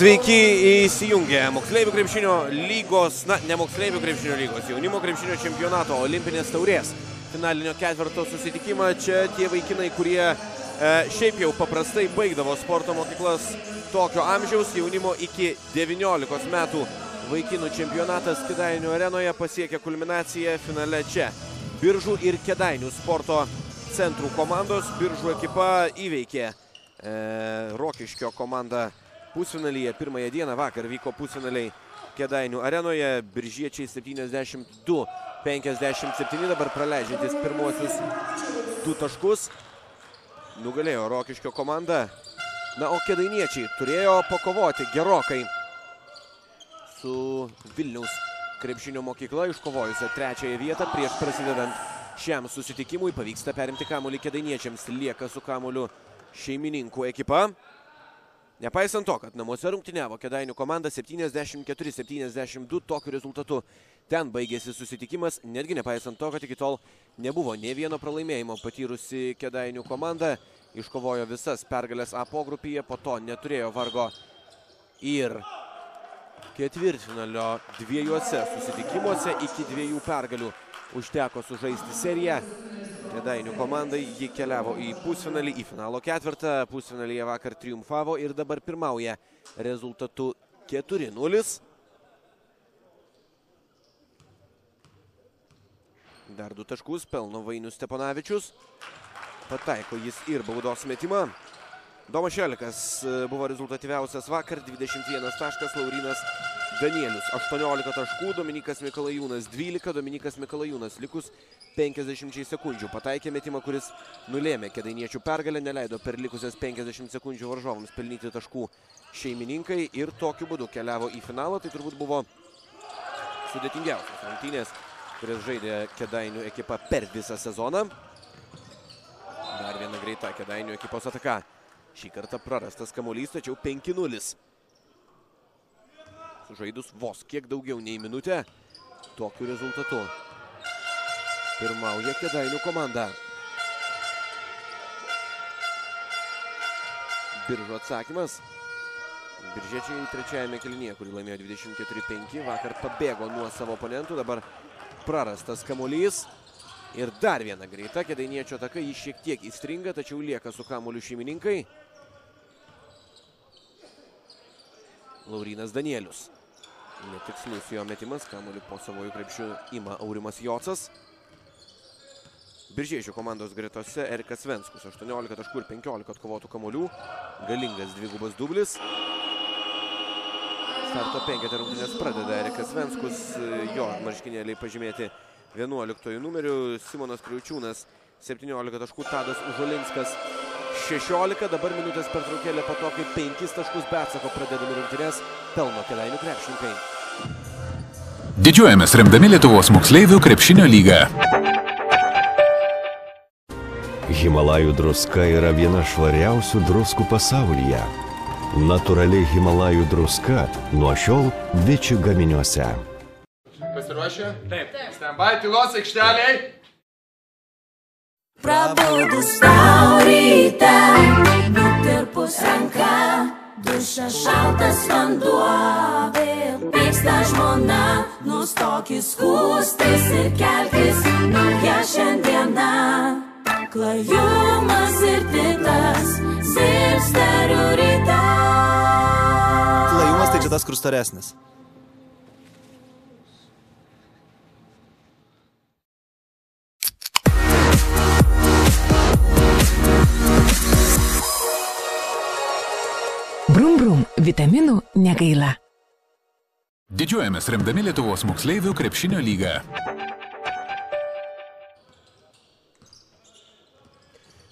Sveiki įsijungę Moksleivių krepšinio lygos, ne Moksleivių krepšinio lygos, jaunimo krepšinio čempionato olimpinės taurės finalinio ketvirto susitikimą. Čia tie vaikinai, kurie šiaip jau paprastai baigdavo sporto mokyklas tokio amžiaus, jaunimo iki 19 metų vaikinų čempionatas Kėdainių arenoje pasiekė kulminaciją finale čia. Biržų ir Kėdainių sporto centrų komandos. Biržų ekipa įveikė Rokiškio komandą pusfinalyje. Pirmąją dieną vakar vyko pusfinaliai Kėdainių arenoje. Biržiečiai 72-57 dabar praleidžiantis pirmosius 2 taškus. Nugalėjo Rokiškio komandą. Na, o kėdainiečiai turėjo pakovoti gerokai su Vilniaus krepšinio mokykla, iškovojusią 3. vietą. Prieš prasidedant šiam susitikimui pavyksta perimti kamuolį kėdainiečiams. Lieka su kamuoliu šeimininkų ekipa. Nepaisant to, kad namuose rungtyniavo Kėdainių komanda 74-72, tokiu rezultatu ten baigėsi susitikimas, netgi nepaisant to, kad iki tol nebuvo nė vieno pralaimėjimo patyrusi Kėdainių komanda. Iškovojo visas pergalės A pogrupyje, po to neturėjo vargo ir ketvirtfinalio 2 susitikimuose. Iki 2 pergalių užteko sužaisti seriją. Kėdainių komandai ji keliavo į pusfinalį, į finalo ketvirtą. Pusfinalyje vakar triumfavo ir dabar pirmauja rezultatu 4-0. Dar 2 taškus pelno Vainius Steponavičius. Pataiko jis ir baudos metimą. Domas Šelikas buvo rezultatyviausias vakar, 21 taškas, Laurinas Danielius 18 taškų, Dominikas Mikalajūnas 12, Dominikas Mikalajūnas likus 50 sekundžių. Pataikė metimą, kuris nulėmė kėdainiečių pergalę, neleido per likusias 50 sekundžių varžovams pelnyti taškų šeimininkai ir tokiu būdu keliavo į finalą. Tai turbūt buvo sudėtingiausios rungtynės, kurias žaidė Kėdainių ekipa per visą sezoną. Dar viena greita Kėdainių ekipos ataka. Šį kartą prarastas kamuolys, tačiau 5-0. Sužaidus vos kiek daugiau nei minutę, tokiu rezultatu pirmauja Kėdainių komanda. Biržų atsakymas. Biržiečiai trečiajame kėlinyje, kurį laimėjo 24-5, vakar pabėgo nuo savo oponentų, dabar prarastas kamuolys. Ir dar viena greita kėdainiečio ataka, jį šiek tiek įstringa, tačiau lieka su kamuoliu šeimininkai. Laurinas Danielius. Netikslus jo metimas, kamuolį po savojų krepšių ima Aurimas Jocas. Biržiečių komandos gretose Erikas Venskus, 18 taškų ir 15 atkovotų kamuolių. Galingas dvigubas dublis. Starto 5 rungtynės pradeda Erikas Venskus, jo marškinėliai pažymėti 11 numeriu, Simonas Kriaučiūnas 17 taškų, Tadas Užolinskas 16, dabar minutės pertraukėlė po to, kai 5 taškus be atsako pradedami rungtynės pelno Kėdainių krepšininkai. Didžiuojamės remdami Lietuvos moksleivių krepšinio lygą. Himalajų druska yra viena švariausių druskų pasaulyje. Natūraliai Himalajų druska nuo šiol Viči gaminiuose. Pasiruošę? Taip. Standby, tylos aikšteliai. Prabudus tau ryte, nutirpus ranka, dušas šaltas vanduo, vėl pyksta žmona, nustokis skųstis ir kelkis, nauja šiandiena. Klajumas ir titas, silsterių ryte. Klajumas tai čia tas, kur storesnis. Brum brum, vitaminų negaila. Didžiuojamės remdami Lietuvos moksleivių krepšinio lygą.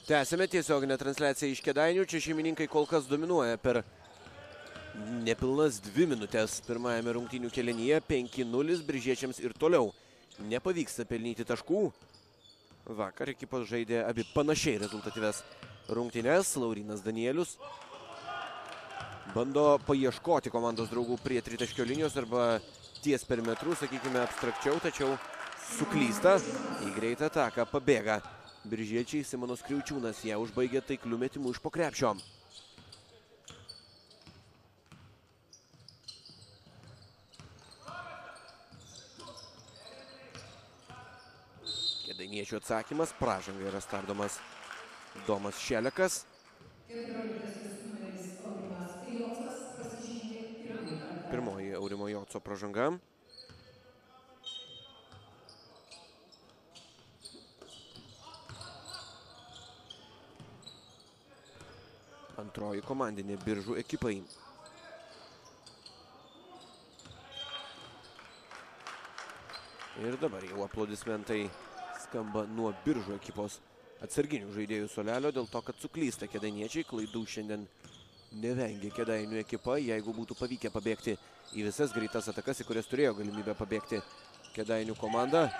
Tęsime tiesioginę transliaciją iš Kėdainių. Čia šeimininkai kol kas dominuoja per nepilnas 2 minutės pirmajame rungtynių kėlinyje. 5-0 biržiečiams ir toliau nepavyksta pelnyti taškų. Vakar ekipos žaidė abi panašiai rezultatyves rungtynes. Laurinas Danielius bando paieškoti komandos draugų prie tritaškio linijos arba ties perimetru, sakykime, abstrakčiau, tačiau suklysta. Į greitą ataką pabėga biržiečiai. Simonas Kriaučiūnas ją užbaigė taikliu metimu iš po krepšio. Kėdainiečių atsakymas, pražanga yra stabdomas Domas Šelekas. Pirmoji Aurimo Joco pražanga. Antroji komandinė Biržų ekipai. Ir dabar jau aplodismentai skamba nuo Biržų ekipos atsarginių žaidėjų suolelio, dėl to, kad suklysta kėdainiečiai. Klaidų šiandien nevengia Kėdainių ekipa. Jeigu būtų pavykę pabėgti į visas greitas atakas, į kurias turėjo galimybę pabėgti Kėdainių komanda,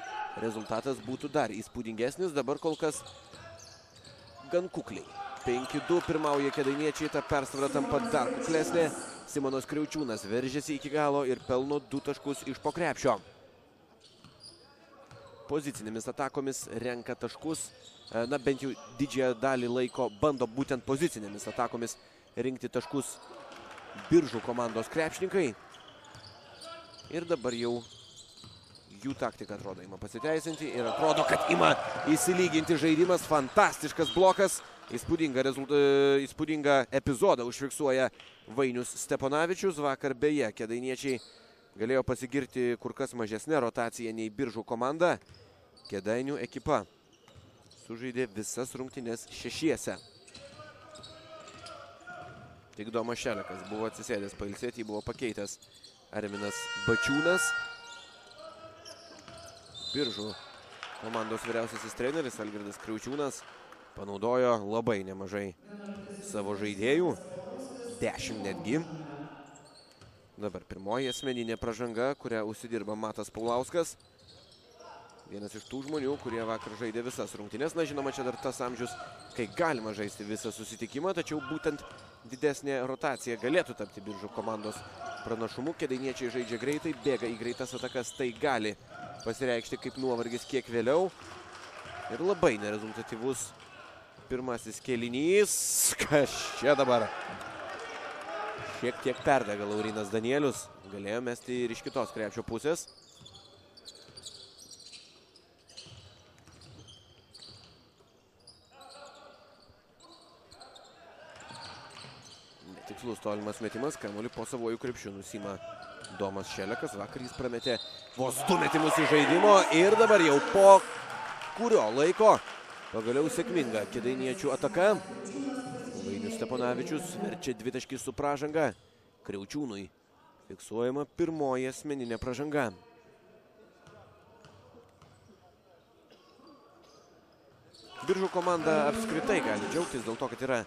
rezultatas būtų dar įspūdingesnis. Dabar kol kas gan kukliai. 5-2 pirmauja kėdainiečiai, ta persvara tampa dar kuklesnė. Simonas Kriaučiūnas veržiasi iki galo ir pelno 2 taškus iš po krepšio. Pozicinėmis atakomis renka taškus. Na, bent jau didžiąją dalį laiko bando būtent pozicinėmis atakomis rinkti taškus Biržų komandos krepšininkai. Ir dabar jau jų taktika atrodo ima pasiteisinti ir atrodo, kad ima įsilyginti žaidimas. Fantastiškas blokas. Įspūdingą epizodą užfiksuoja Vainius Steponavičius. Vakar beje kėdainiečiai galėjo pasigirti kur kas mažesnė rotacija nei Biržų komanda. Kėdainių ekipa sužaidė visas rungtynes 6. Tik Domas Šelekas buvo atsisėdęs pailsėti, jį buvo pakeitęs Arminas Bačiūnas. Biržų komandos vyriausiasis treneris Algirdas Kriaučiūnas panaudojo labai nemažai savo žaidėjų, 10 netgi. Dabar pirmoji asmeninė pražanga, kurią užsidirba Matas Paulauskas. Vienas iš tų žmonių, kurie vakar žaidė visas rungtynes. Na, žinoma, čia dar tas amžius, kai galima žaisti visą susitikimą, tačiau būtent didesnė rotacija galėtų tapti Biržų komandos pranašumu. Kėdainiečiai žaidžia greitai, bėga į greitas atakas, tai gali pasireikšti kaip nuovargis kiek vėliau. Ir labai nerezultatyvus pirmasis kėlinys. Kas čia dabar? Šiek tiek perdega Laurynas Danielius. Galėjo mesti ir iš kitos krepšio pusės. Netikslus tolimas metimas. Kamuolį po savojų krepšių nusima Domas Šelekas. Vakar jis prametė vos 2 metimus į žaidimo. Ir dabar jau po kurio laiko pagaliau sėkminga kėdainiečių ataka. Vainius Steponavičius verčia 2 taškį su pražanga. Kriaučiūnui fiksuojama pirmoji asmeninė pražanga. Biržų komanda apskritai gali džiaugtis dėl to, kad yra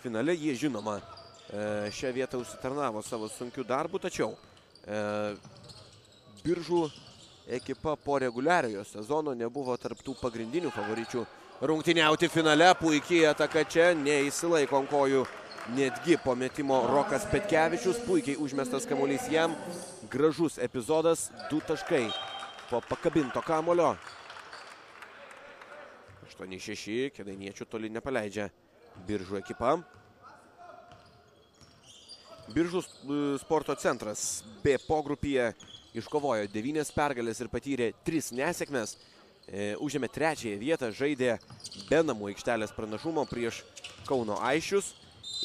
finale. Jie žinoma šią vietą užsitarnavo savo sunkių darbų, tačiau Biržų ekipa po reguliariojo sezono nebuvo tarptų pagrindinių favoričių rungtyniauti finale. Puikiai ataka čia, neįsilaiko ant kojų netgi po metimo Rokas Petkevičius. Puikiai užmestas kamuolys jam. Gražus epizodas, 2 taškai po pakabinto kamulio. 8-6, kėdainiečių toli nepaleidžia Biržų ekipa. Biržų sporto centras B pogrupyje iškovojo 9 pergalės ir patyrė 3 nesėkmes. Užėmė 3-ąją vietą, žaidė be namų aikštelės pranašumo prieš Kauno Aišius.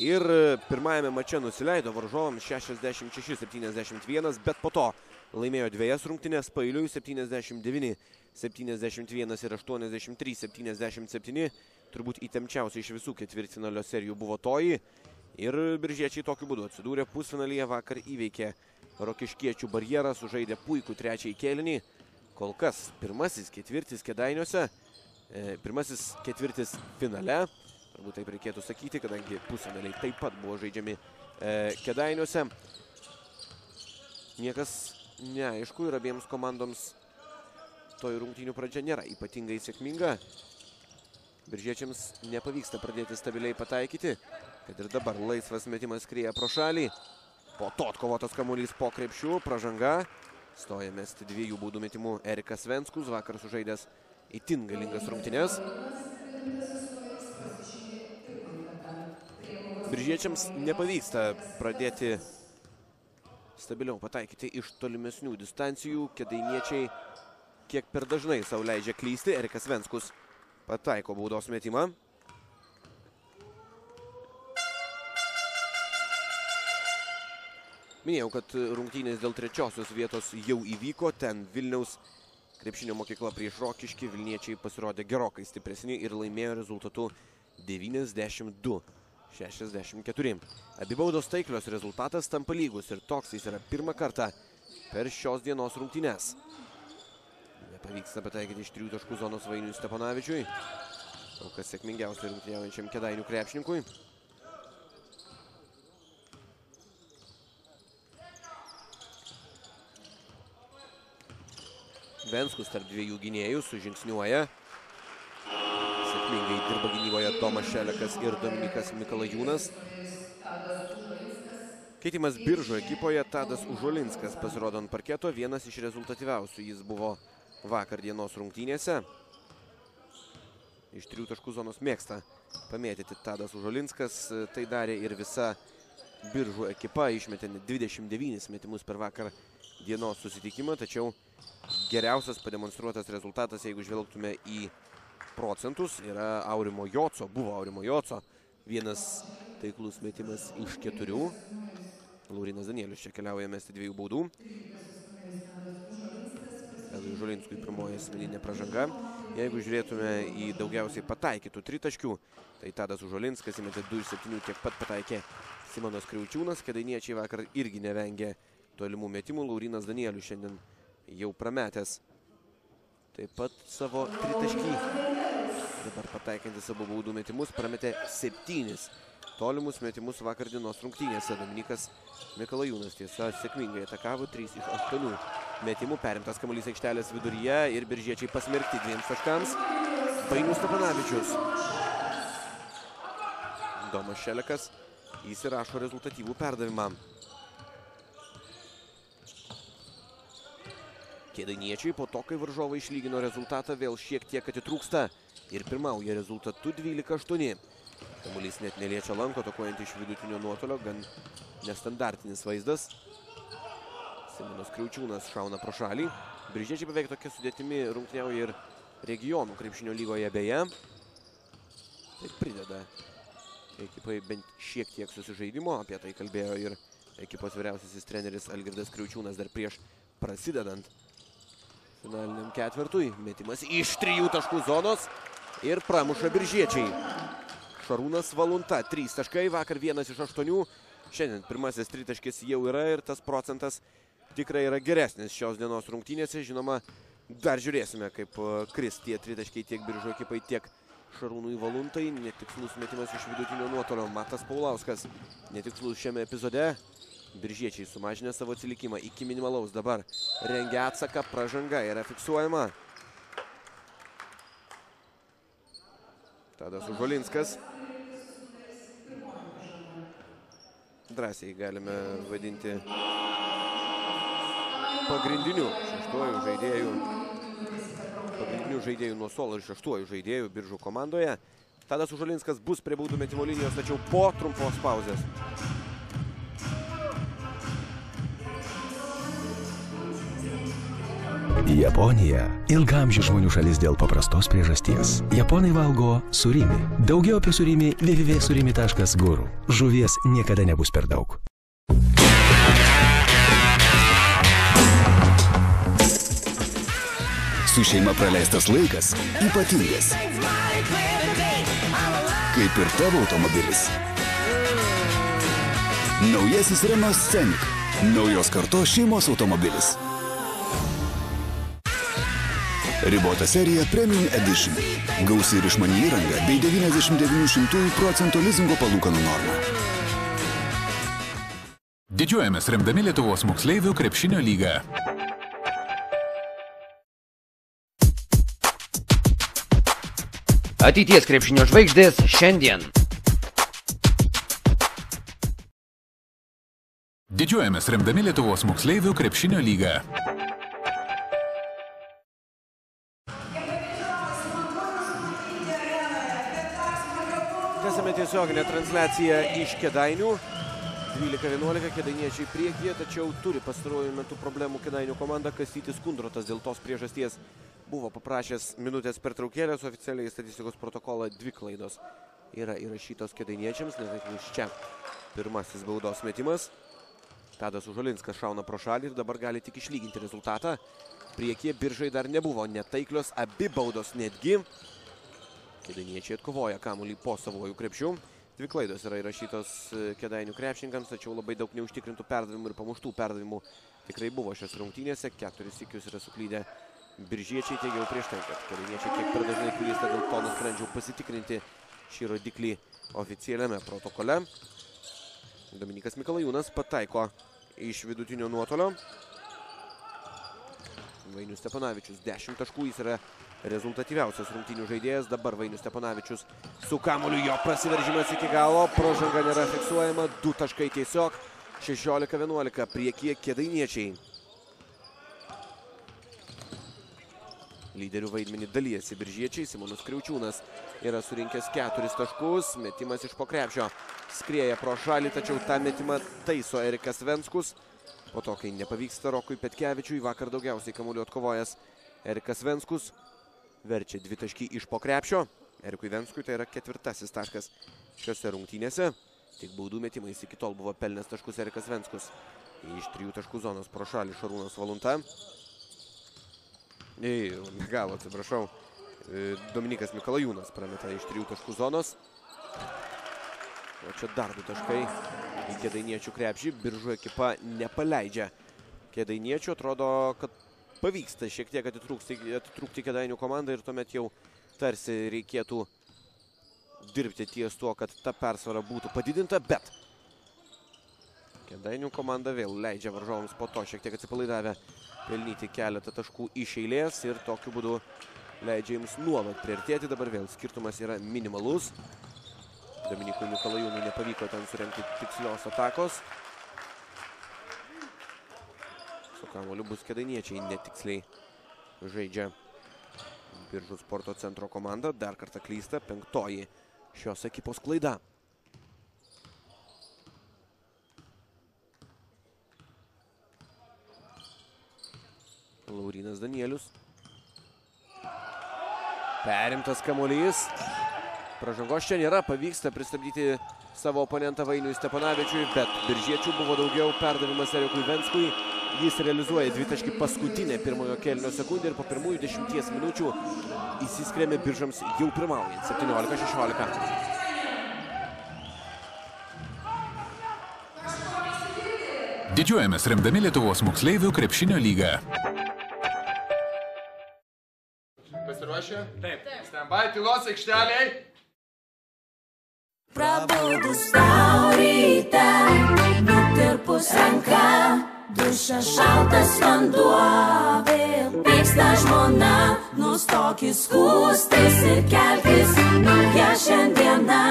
Ir pirmajame mače nusileido varžovams 66-71, bet po to laimėjo 2 rungtynes paeiliui 79-71 ir 83-77. Turbūt įtempčiausia iš visų ketvirtfinalio serijų buvo toji. Ir biržiečiai tokiu būdu atsidūrė pusfinalyje. Vakar įveikė rokiškiečių barjerą, sužaidė puikų 3-ąjį kėlinį. Kol kas pirmasis ketvirtis Kėdainiuose, pirmasis ketvirtis finale. Turbūt taip reikėtų sakyti, kadangi pusfinaliai taip pat buvo žaidžiami Kėdainiuose. Niekas neaišku ir abiems komandoms toj rungtynių pradžia nėra ypatingai sėkminga. Biržiečiams nepavyksta pradėti stabiliai pataikyti, kad ir dabar laisvas metimas skrieja pro šalį. Po to atkovotas kamuolys po krepšių, pražanga. Stoja mesti 2 baudų metimų Erikas Venskus, vakar sužaidęs itin galingas rungtynes. Biržiečiams nepavyksta pradėti stabiliau pataikyti iš tolimesnių distancijų. Kėdainiečiai kiek per dažnai sau leidžia klysti. Erikas Venskus pataiko baudos metimą. Minėjau, kad rungtynės dėl trečiosios vietos jau įvyko. Ten Vilniaus krepšinio mokykla prieš Rokiškį. Vilniečiai pasirodė gerokai stipresni ir laimėjo rezultatu 92-64. Abi baudos taiklios, rezultatas tampa lygus ir toks jis yra pirmą kartą per šios dienos rungtynes. Nepavyksta pataikyti iš 3 taškų zonos Vainiui Steponavičiui. Kol kas sėkmingiausiai rungtyniaujančiam Kėdainių krepšininkui. Venskus tarp dviejų gynėjų sužingsniuoja. Sėkmingai dirba gynyboje Tomas Šelekas ir Dominikas Mikalajūnas. Keitimas Biržų ekipoje. Tadas Užulinskas pasirodo ant parketo. Vienas iš rezultatyviausių jis buvo vakar dienos rungtynėse. Iš 3 taškų zonos mėgsta pamėtyti Tadas Užulinskas. Tai darė ir visa Biržų ekipa. Išmetė 29 metimus per vakar dienos susitikimą, tačiau geriausias pademonstruotas rezultatas, jeigu žvelgtume į procentus, yra Aurimo Joco. Buvo Aurimo Joco. Vienas taiklus metimas iš 4. Laurinas Danielius čia keliauja mesti 2 baudų. Tadui Žulinskui pirmoji asmeninė pražanga. Jeigu žiūrėtume į daugiausiai pataikytų 3 taškių, tai Tadas Užulinskas įmetė 2 iš 7, tiek pat pataikė Simonas Kriaučiūnas. Kėdainiečiai vakar irgi nevengė tolimų metimų. Laurinas Danielius šiandien jau prametęs taip pat savo 3 taškį. Dabar pataikantis abu baudų metimus, prametė 7 tolimus metimus vakar dienos rungtynėse. Dominikas Mikalajūnas tiesa sėkmingai atakavo 3 iš 8 metimų. Perimtas kamuolys aikštelės viduryje ir biržiečiai pasmerkti 2 taškams. Vainius Steponavičius. Domas Šelekas įsirašo rezultatyvų perdavimą. Kėdainiečiai po to, kai varžovai išlygino rezultatą, vėl šiek tiek atitrūksta ir pirmauja rezultatu 12-8. Kamuolys net neliečia lanko, atakuojant iš vidutinio nuotolio, gan nestandartinis vaizdas. Simonas Kriaučiūnas šauna pro šalį. Biržiečiai beveik tokia sudėtimi rungtyniauja ir regionų krepšinio lygoje beje. Tai prideda ekipai bent šiek tiek susižaidimo. Apie tai kalbėjo ir ekipos vyriausiasis treneris Algirdas Kriaučiūnas dar prieš prasidedant finaliniam ketvirtui. Metimas iš 3 taškų zonos ir pramuša biržiečiai. Šarūnas Valunta, 3 taškai, vakar 1 iš 8. Šiandien pirmasis 3 taškis jau yra ir tas procentas tikrai yra geresnis šios dienos rungtynėse. Žinoma, dar žiūrėsime, kaip kris tie 3 taškai tiek Biržų ekipai, tiek Šarūnui Valuntai. Netikslus metimas iš vidutinio nuotolio. Matas Paulauskas netikslus šiame epizode. Biržiečiai sumažinę savo atsilikimą iki minimalaus. Dabar rengia atsaką, pražanga yra fiksuojama. Tadas Užulinskas. Drąsiai galime vadinti pagrindiniu šeštuoju žaidėjų. Pagrindiniu žaidėjų nuo suolo ir šeštuoju žaidėjų Biržų komandoje. Tadas Užulinskas bus prie baudų metimo linijos, tačiau po trumpos pauzės. Japonija – ilgaamžių žmonių šalis dėl paprastos priežasties. Japonai valgo surimi. Daugiau apie surimi www.surimi.guru. Žuvies niekada nebus per daug. Su šeima praleistas laikas ypatingas. Kaip ir tavo automobilis. Naujasis Renault Scenic. Naujos kartos šeimos automobilis. Ribota serija Premium Edition. Gausi ir išmani įranga bei 99% lizingo palūkanų norma. Didžiuojamės remdami Lietuvos moksleivių krepšinio lygą. Ateities krepšinio žvaigždės šiandien. Didžiuojamės remdami Lietuvos moksleivių krepšinio lygą. Tęsime tiesioginę transliaciją iš Kėdainių. 12-11 Kėdainiečiai priekyje, tačiau turi pastaruoju metu problemų Kėdainių komanda. Kastytis Kundrotas dėl tos priežasties buvo paprašęs minutės pertraukėlės. Oficialiai statistikos protokolą 2 klaidos yra įrašytos Kėdainiečiams, nes iš čia pirmasis baudos metimas. Tadas Užolinskas šauna pro šalį ir dabar gali tik išlyginti rezultatą. Priekyje Biržai dar nebuvo netaiklios, abi baudos netgi. Kėdainiečiai atkovoja kamuolį po savojų krepšių. 2 klaidos yra įrašytos Kėdainių krepšininkams, tačiau labai daug neužtikrintų perdavimų ir pamuštų perdavimų tikrai buvo šios rungtynėse. 4 sykius yra suklydę biržiečiai, teigiau prieš tai, kad Kėdainiečiai kiek per dažnai klysta, dėl to nusprendžiau pasitikrinti šį rodiklį oficialiame protokole. Dominikas Mikalajūnas pataiko iš vidutinio nuotolio. Vainius Stepanavičius 10 taškų, jis yra rezultatyviausias rungtynių žaidėjas. Dabar Vainius Stepanavičius su kamuoliu, jo prasiveržimas iki galo, pražanga nėra fiksuojama, 2 taškai tiesiog, 16-11 priekyje Kėdainiečiai. Lyderių vaidmenį dalijasi biržiečiai, Simonas Kriaučiūnas yra surinkęs 4 taškus, metimas iš po krepšio, skrieja pro šalį, tačiau tą metimą taiso Erikas Venskus. Po to, kai nepavyksta Rokui Petkevičiui, vakar daugiausiai kamuolių atkovojęs Erikas Venskus verčia 2 taškį iš po krepšio. Erikui Venskui tai yra 4. taškas šiose rungtynėse. Tik baudų metimais iki tol buvo pelnęs taškus Erikas Venskus. Iš 3 taškų zonos pro šalį Šarūnas Valunta. Galo, atsiprašau. Dominikas Mikalajūnas prameta iš 3 taškų zonos. O čia dar 2 taškai į Kėdainiečių krepšį. Biržų ekipa nepaleidžia Kėdainiečių. Atrodo, kad pavyksta šiek tiek atitrūkti Kėdainių komandą ir tuomet jau tarsi reikėtų dirbti ties tuo, kad ta persvara būtų padidinta, bet Kėdainių komanda vėl leidžia varžovams po to šiek tiek atsipalaidavę pelnyti keletą taškų iš eilės ir tokiu būdu leidžia jums nuolat priartėti. Dabar vėl skirtumas yra minimalus. Dominikui Mikalajūnui nepavyko ten surengti tikslios atakos. Su kamuoliu bus Kėdainiečiai netiksliai žaidžia Biržų sporto centro komanda. Dar kartą klysta, 5. šios ekipos klaida. Laurynas Danielius. Perimtas kamuolys. Pražangos čia nėra, pavyksta pristabdyti savo oponentą Vainiui Stepanavičiui, bet biržiečių buvo daugiau, perdavimas Erikui Venskui. Jis realizuoja 2 taškį paskutinę pirmojo kėlinio sekundę ir po pirmųjų 10 minučių įsiskrėmė Biržams jau pirmaujant 17-16. Didžiuojamės remdami Lietuvos moksleivių krepšinio lygą. Pasiruošę? Taip. Stand by, tylos aikšteliai. Prabudus tau ryte, nutirpus ranka, duša šaltas vanduo, vėl pyksta žmona, nustokis skūstis ir kelkis, nauja šiandiena.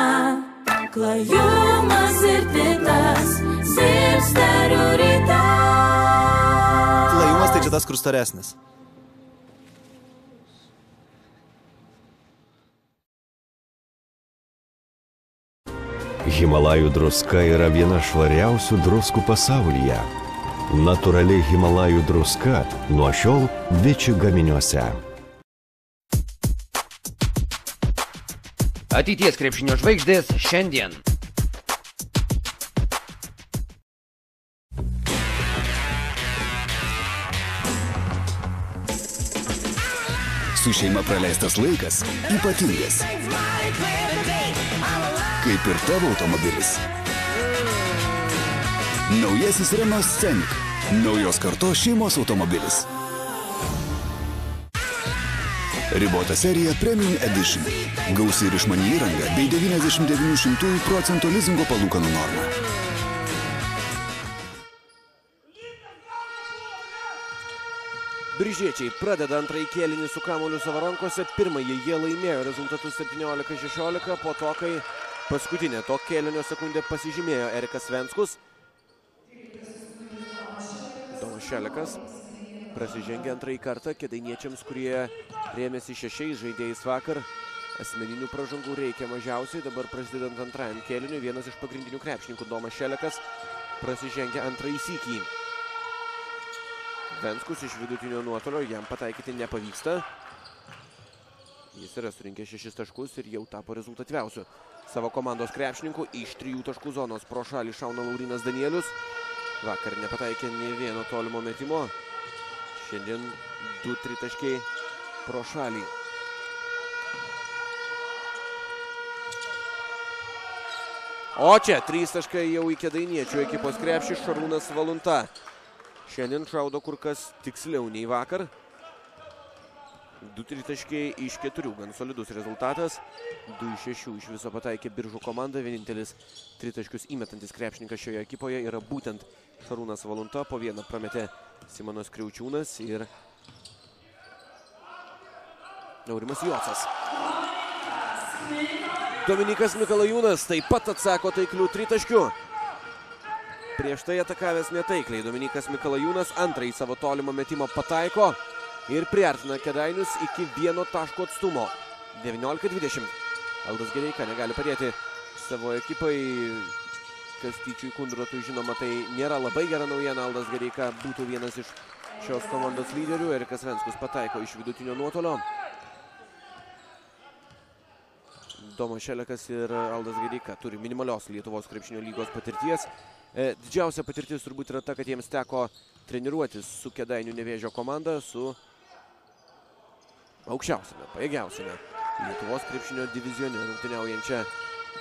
Klajumas ir pitas, silstarių ryte. Klajumas tai čia tas, kur storesnis. Himalajų druska yra viena švariausių druskų pasaulyje. Natūraliai Himalajų druska nuo šiol Viči gaminiuose. Ateities krepšinio žvaigždės šiandien. Su šeima praleistas laikas ypatingas. Kaip ir tavo automobilis. Naujasis Renault Scenic. Naujos kartos šeimos automobilis. Ribota serija Premium Edition. Gausi ir išmani įranga bei 99% lizingo palūkanų norma. Biržiečiai pradeda antrąjį kėlinį su kamuoliu savo rankose. Pirmąjį jie laimėjo rezultatus 17-16, po to, kai paskutinę to kėlinio sekundę pasižymėjo Erikas Venskus. Domas Šelekas prasižengė antrąjį kartą Kėdainiečiams, kurie rėmėsi 6 žaidėjais vakar. Asmeninių pražangų reikia mažiausiai. Dabar prasidedant antrajam kėliniui, vienas iš pagrindinių krepšininkų Domas Šelekas prasižengia antrąjį sykį. Venskus iš vidutinio nuotolio, jam pataikyti nepavyksta. Jis yra surinkęs 6 taškus ir jau tapo rezultatyviausiu savo komandos krepšininkų. Iš 3 taškų zonos pro šalį šauna Laurinas Danielius. Vakar nepataikė nė vieno tolimo metimo. Šiandien 2 tritaškiai pro šalį. O čia 3 taškai jau į Kėdainiečių ekipos krepšį Šarūnas Valunta. Šiandien šaudo kur kas tiksliau nei vakar. 2 tritaškiai iš 4, gan solidus rezultatas. 2 iš 6 iš viso pataikė Biržų komanda. Vienintelis tritaškius įmetantis krepšininkas šioje ekipoje yra būtent Šarūnas Valunta. Po vieną prametė Simonas Kriaučiūnas ir Aurimas Jocas. Dominykas Mikalajūnas taip pat atsako taiklių tritaškių. Prieš tai atakavęs netaikliai Dominykas Mikalajūnas antrąjį savo tolimą metimą pataiko ir priartina Kėdainius iki 1 taško atstumo. 19-20. Aldas Gereika negali padėti savo ekipai. Kastyčiui Kundrotui, žinoma, tai nėra labai gera naujiena. Aldas Gereika būtų vienas iš šios komandos lyderių. Erikas Venskus pataiko iš vidutinio nuotolio. Domas Šelekas ir Aldas Gereika turi minimalios Lietuvos krepšinio lygos patirties. Didžiausia patirtis turbūt yra ta, kad jiems teko treniruotis su Kėdainių Nevėžio komanda, su aukščiausiame, pajėgiausiame Lietuvos krepšinio divizione rungtyniaujančia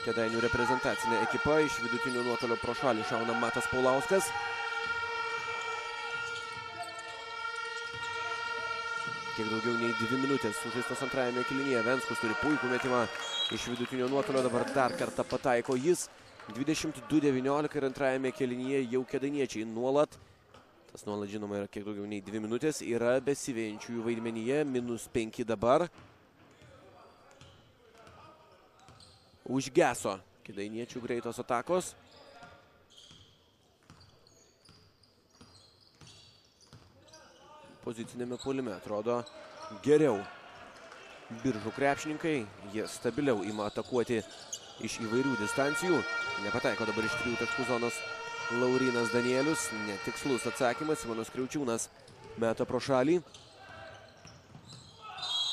Kėdainių reprezentacinė ekipa. Iš vidutinio nuotolio pro šalį šauna Matas Paulauskas. Kiek daugiau nei 2 minutės sužaistos antrajame kėlinyje. Venskus turi puikų metimą iš vidutinio nuotolio. Dabar dar kartą pataiko jis. 22-19 ir antrajame kėlinyje jau Kėdainiečiai nuolat. Tas nuolat, žinoma, yra kiek daugiau nei 2 minutės. Yra besivėjančiųjų vaidmenyje. -5 dabar. Užgeso Kėdainiečių greitos atakos. Pozicinėme puolime atrodo geriau Biržų krepšininkai. Jie stabiliau ima atakuoti iš įvairių distancijų. Nepataiko dabar iš 3 taškų zonos Laurinas Danielius. Netikslus atsakymas. Simonas Kriaučiūnas meta pro šalį.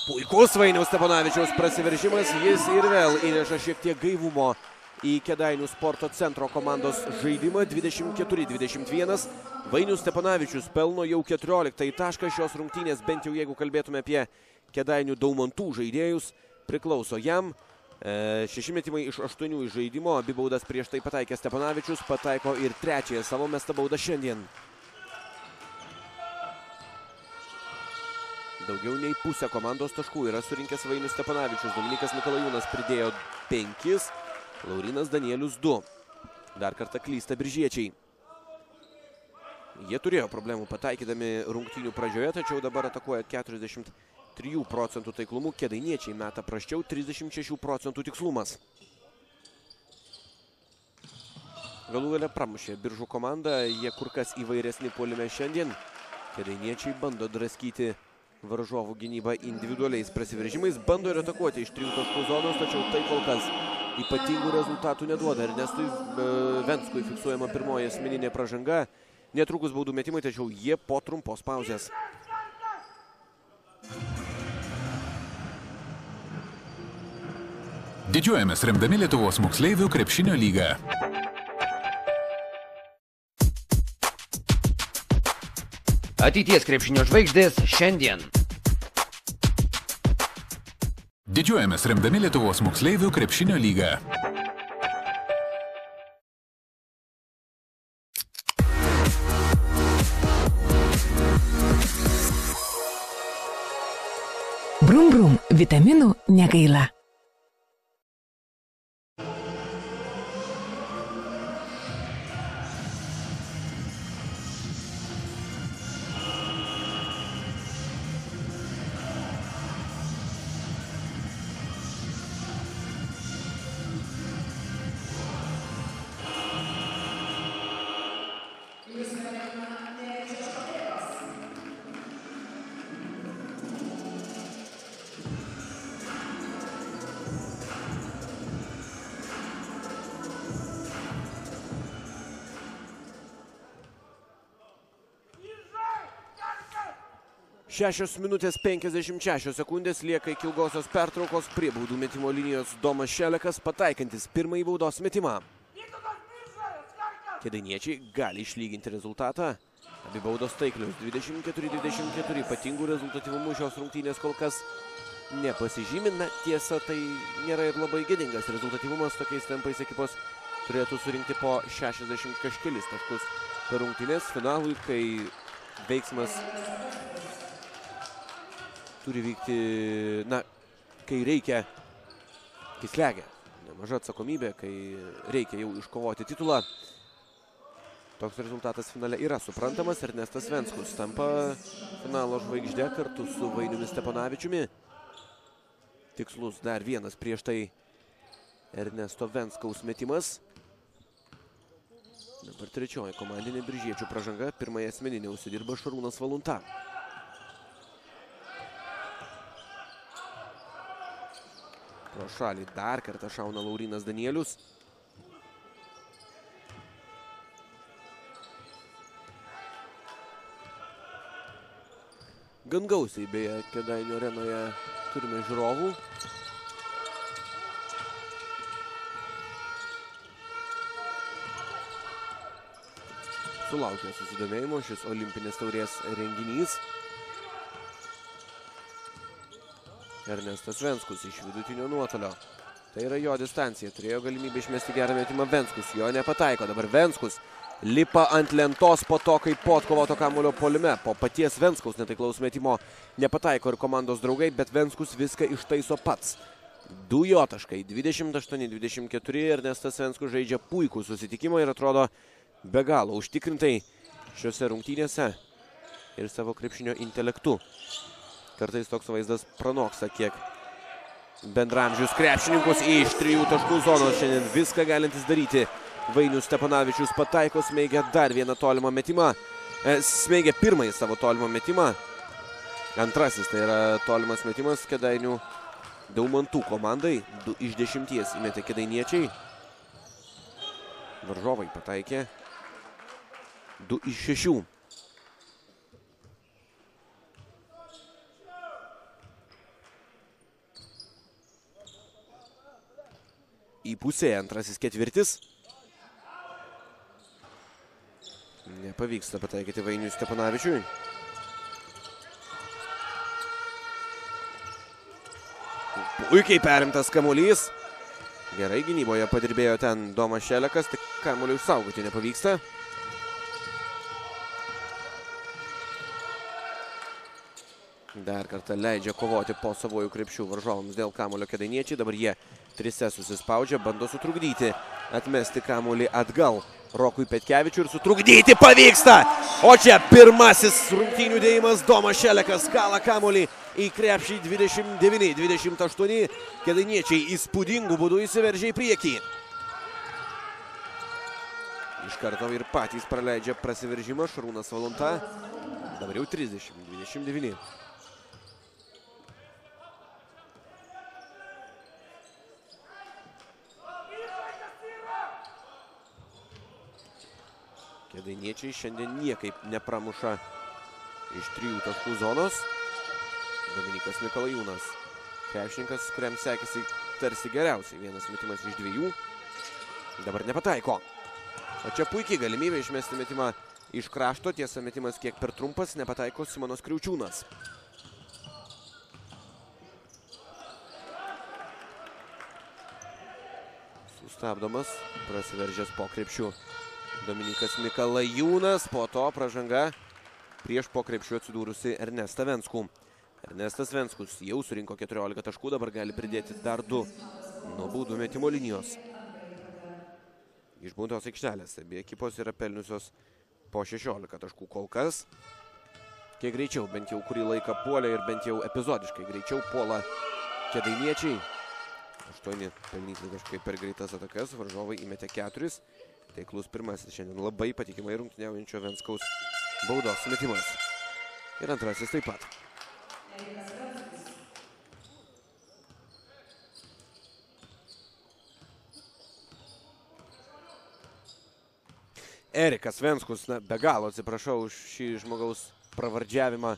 Puikus Vainiaus Steponavičiaus prasiveržimas. Jis ir vėl įneša šiek tiek gaivumo į Kėdainių sporto centro komandos žaidimą. 24-21. Vainius Steponavičius pelno jau 14 tašką šios rungtynės, bent jau jeigu kalbėtume apie Kėdainių Daumantų žaidėjus, priklauso jam. 6 metimai iš 8 iš žaidimo, abi baudas prieš tai pataikė Steponavičius, pataiko ir trečiąją savo mestą baudą šiandien. Daugiau nei pusę komandos taškų yra surinkęs Vainius Steponavičius. Dominykas Mikalajūnas pridėjo 5, Laurinas Danielius 2. Dar kartą klysta biržiečiai. Jie turėjo problemų pataikydami rungtynių pradžioje, tačiau dabar atakuoja 43% taiklumu. Kėdainiečiai meta prasčiau, 36% tikslumas. Galų gale pramušė Biržų komandą, jie kur kas įvairesni puolime šiandien. Kėdainiečiai bando draskyti varžovų gynybą individualiais prasiveržimais, bando ir atakuoti iš 3 taškų zonos, tačiau tai kol kas ypatingų rezultatų neduoda. Ernestui Venskui fiksuojama pirmoji asmeninė pražanga. Netrukus baudų metimai, tačiau jie po trumpos pauzės. Didžiuojamės remdami Lietuvos moksleivių krepšinio lygą. Ateities krepšinio žvaigždės šiandien. Didžiuojamės remdami Lietuvos moksleivių krepšinio lygą. Brum brum, vitaminų negaila. 6 minutės 56 sekundės lieka iki ilgosios pertraukos. Prie baudų metimo linijos Domas Šelekas, pataikantis pirmąjį baudos metimą. Kėdainiečiai gali išlyginti rezultatą. Abi baudos taiklius 24-24. Ypatingų rezultatyvumų šios rungtynės kol kas nepasižymina. Tiesa, tai nėra ir labai gėdingas rezultatyvumas. Tokiais tempais ekipos turėtų surinkti po 60 kažkelis taškus per rungtynės finalui, kai veiksmas turi vykti, kai reikia, kai slegia. Nemaža atsakomybė, kai reikia jau iškovoti titulą. Toks rezultatas finale yra suprantamas. Ernestas Venskus tampa finalo žvaigždė kartu su Vainiumi Steponavičiumi. Tikslus dar vienas prieš tai Ernesto Venskaus metimas. Dabar trečioji komandinė biržiečių pražanga. Pirmąją asmeninę užsidirba Šarūnas Valunta. Pro šalį dar kartą šauna Laurynas Danielius. Gan gausiai, beje, Kėdainių arenoje turime žiūrovų. Sulaukė susidomėjimo šis olimpinės taurės renginys. Ernestas Venskus iš vidutinio nuotolio. Tai yra jo distancija. Turėjo galimybę išmesti gerą metimą Venskus. Jo nepataiko. Dabar Venskus lipa ant lentos po to, kai po atkovoto kamuolio puolime. Po paties Venskaus netaiklaus metimo nepataiko ir komandos draugai, bet Venskus viską ištaiso pats. 2 jo taškai. 28-24. Ernestas Venskus žaidžia puikų susitikimą ir atrodo be galo užtikrintai šiuose rungtynėse ir savo krepšinio intelektu. Kartais toks vaizdas pranoksta kiek bendramžius krepšininkus iš 3 taškų zonos. Šiandien viską galintis daryti Vainius Steponavičius pataiko, smeigia dar vieną tolimą metimą. Smeigia pirmąjį savo tolimą metimą. Antrasis tai yra tolimas metimas Kėdainių Daumantų komandai. 2 iš 10 įmetė kėdainiečiai. Varžovai pataikė 2 iš 6. Įpusėja antrasis ketvirtis. Nepavyksta pataikyti Vainiui Steponavičiui. Puikiai perimtas kamuolys. Gerai gynyboje padirbėjo ten Domas Šelekas, tik kamuolį išsaugoti nepavyksta. Dar kartą leidžia kovoti po savojų krepšių varžovams dėl kamuolio kėdainiečiai. Dabar jie trise susispaudžia, bando sutrukdyti, atmesti kamuolį atgal Rokui Petkevičiui ir sutrukdyti pavyksta. O čia pirmasis rungtynių dėjimas. Domas Šelekas kala kamuolį į krepšį 29-28. Kėdainiečiai įspūdingų būdų įsiveržia į priekį. Iš karto ir patys praleidžia prasiveržimą. Šarūnas Valunta. Dabar jau 30-29. Kėdainiečiai šiandien niekaip nepramuša iš 3 taškų zonos. Dominikas Mikalajūnas. Krepšininkas, kuriam sekėsi tarsi geriausiai. Vienas metimas iš 2. Dabar nepataiko. O čia puikiai galimybė išmesti metimą iš krašto. Tiesa, metimas kiek per trumpas. Nepataiko Simonas Kriaučiūnas. Sustabdomas. Prasiveržęs po krepšių Dominikas Mikalajūnas, po to pražanga prieš po krepšiu atsidūrusi Ernestą Venskų. Ernestas Venskus jau surinko 14 taškų, dabar gali pridėti dar 2 nuo baudų metimo linijos. Iš baudos aikštelės abi ekipos yra pelniusios po 16 taškų kol kas. Kiek greičiau, bent jau kurį laiką puolė ir bent jau epizodiškai greičiau puola kėdainiečiai. 8 pelnyti taškai per greitas atakas, varžovai įmetė 4. Taiklus pirmasis šiandien labai patikimai rungtyniaujančio Venskaus baudos metimas. Ir antrasis taip pat. Erikas Venskus, be galo atsiprašau už šį žmogaus pravardžiavimą.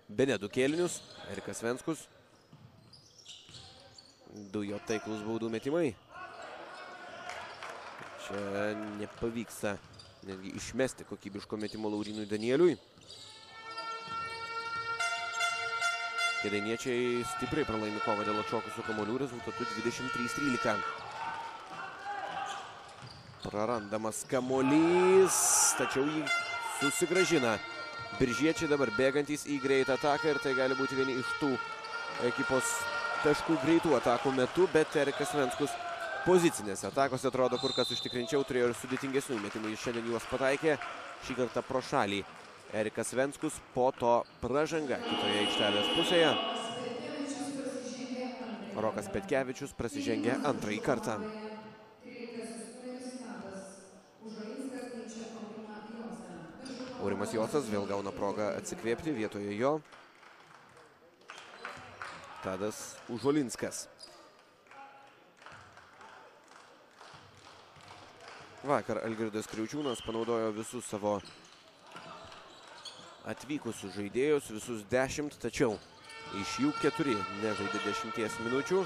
bene 2 kėlinius. Erikas Venskus. 2 jo taiklus baudų metimai. Čia nepavyksta netgi išmesti kokybiško metimo Laurinui Danieliui. Kėdainiečiai stipriai pralaimi kovą dėl atšokusių kamuolių, rezultatu 23-13. Prarandamas kamuolys, tačiau jį susigrąžina. Biržiečiai dabar bėgantys į greitą ataką ir tai gali būti vieni iš tų ekipos taškų greitų atakų metu, bet Erikas Venskus pozicinėse atakose atrodo kur kas užtikrinčiau, turėjo ir sudėtingesnių metimų, jis šiandien juos pataikė, šį kartą pro šalį. Erikas Venskus, po to pražanga kitoje aikštelės pusėje. Rokas Petkevičius prasižengė antrąjį kartą. Aurimas Josas vėl gauna progą atsikvėpti, vietoje jo Tadas Užolinskas. Vakar Algirdas Kriaučiūnas panaudojo visus savo atvykusius žaidėjus, visus 10, tačiau iš jų 4 nežaidė 10 minučių.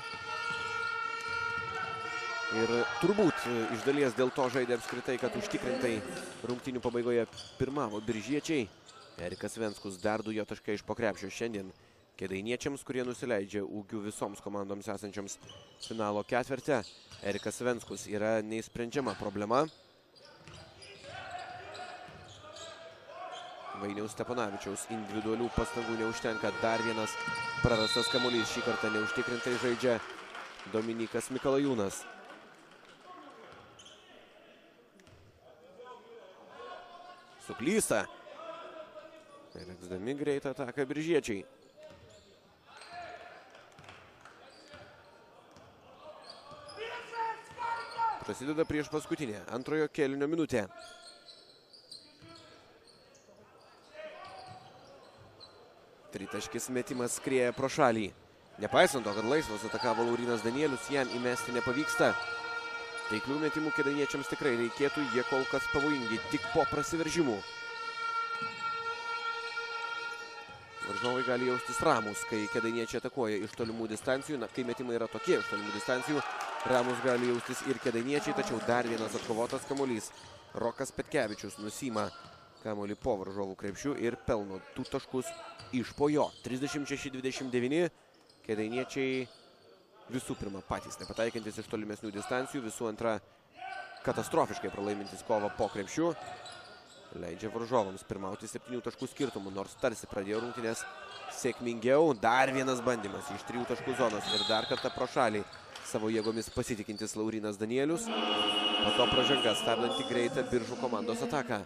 Ir turbūt iš dalies dėl to žaidė apskritai, kad užtikrintai rungtynių pabaigoje pirmavo biržiečiai. Erikas Venskus dar 2 jo taškai iš po krepšio šiandien kėdainiečiams, kurie nusileidžia ūgių visoms komandoms esančioms finalo ketverte. Erikas Venskus yra neįsprendžiama problema. Vainiaus Steponavičiaus individualių pastangų neužtenka. Dar vienas prarastas kamuolys, šį kartą neužtikrintai žaidžia Dominykas Mikalajūnas. Suklysta. Reksdami greitą ataką biržiečiai. Prasideda prieš paskutinę antrojo kėlinio minutę. Tritaškis metimas skrieja pro šalį. Nepaisant to, kad laisvas atakavo Laurinas Danielius, jam įmesti nepavyksta. Taiklių metimų kėdainiečiams tikrai reikėtų, jie kol kas pavojingi tik po prasiveržimų. Varžovai gali jaustis ramus, kai kėdainiečiai atakuoja iš tolimų distancijų. Na, kai metimai yra tokie iš tolimų distancijų, ramus gali jaustis ir kėdainiečiai, tačiau dar vienas atkovotas kamuolys. Rokas Petkevičius nusima kamuolį po varžovų krepšių ir pelno 2 taškus iš po jo. 36-29. Kėdainiečiai visų pirma patys nepataikantis iš tolimesnių distancijų, visų antra katastrofiškai pralaimintis kovą po krepšių. Leidžia varžovams pirmauti 7 taškų skirtumų, nors tarsi pradėjo rungtynės sėkmingiau. Dar vienas bandymas iš 3 taškų zonos ir dar kartą pro šalį savo jėgomis pasitikintis Laurinas Danielius. Po to pražanga stabdanti greitą Biržų komandos ataką.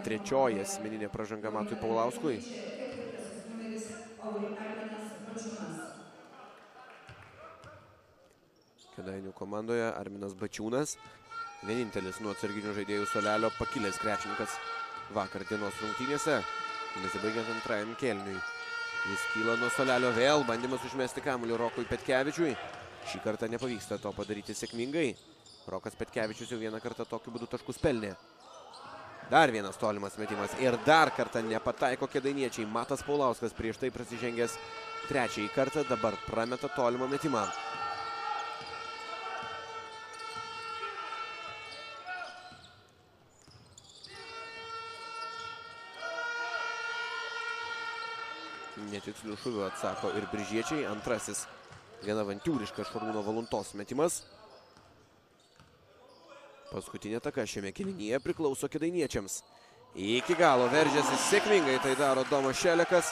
Trečioji asmeninė pražanga Matui Paulauskui. Kėdainių komandoje Arminas Bačiūnas. Vienintelis nuo atsarginių žaidėjų suolelio pakilęs krepšininkas vakar dienos rungtynėse. Nesibaigiant antrajam kėliniui. Jis kyla nuo suolelio vėl. Bandymas užmesti kamuolį Rokui Petkevičiui. Šį kartą nepavyksta to padaryti sėkmingai. Rokas Petkevičius jau vieną kartą tokiu būdu taškus pelnė. Dar vienas tolimas metimas ir dar kartą nepataiko kėdainiečiai. Matas Paulauskas prieš tai prasižengęs trečiąjį kartą, dabar prameta tolimą metimą. Netikslių šūvių atsako ir biržiečiai. Antrasis gana avantiūriškas Šarūno Valuntos metimas. Paskutinė ataka šiame kėlinyje priklauso kėdainiečiams. Iki galo veržiasi sėkmingai, tai daro Domas Šelekas.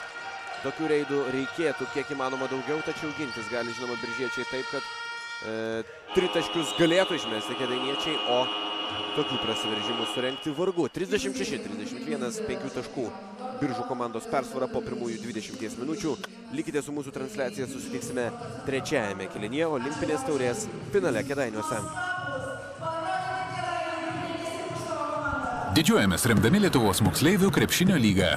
Tokių reidų reikėtų kiek įmanoma daugiau, tačiau gintis gali žinoma biržiečiai taip, kad tritaškius galėtų išmesti kėdainiečiai, o tokių prasiveržimų surengti vargu. 36-31, 5 taškų Biržų komandos persvara po pirmųjų 20 minučių. Likite su mūsų transliacija, susitiksime trečiajame kėlinyje Olimpinės taurės finale Kėdainiuose. Didžiuojamės remdami Lietuvos moksleivių krepšinio lygą.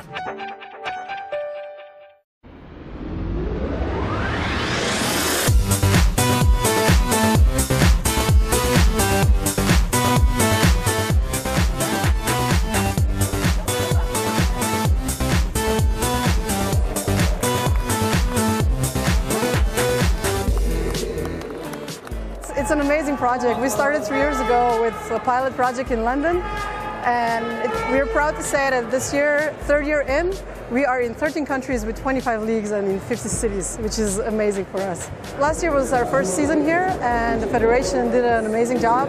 an amazing project. We started 3 years ago with a pilot project in London, and we're proud to say that this year, third year in, we are in 13 countries with 25 leagues and in 50 cities, which is amazing for us. Last year was our first season here, and the Federation did an amazing job.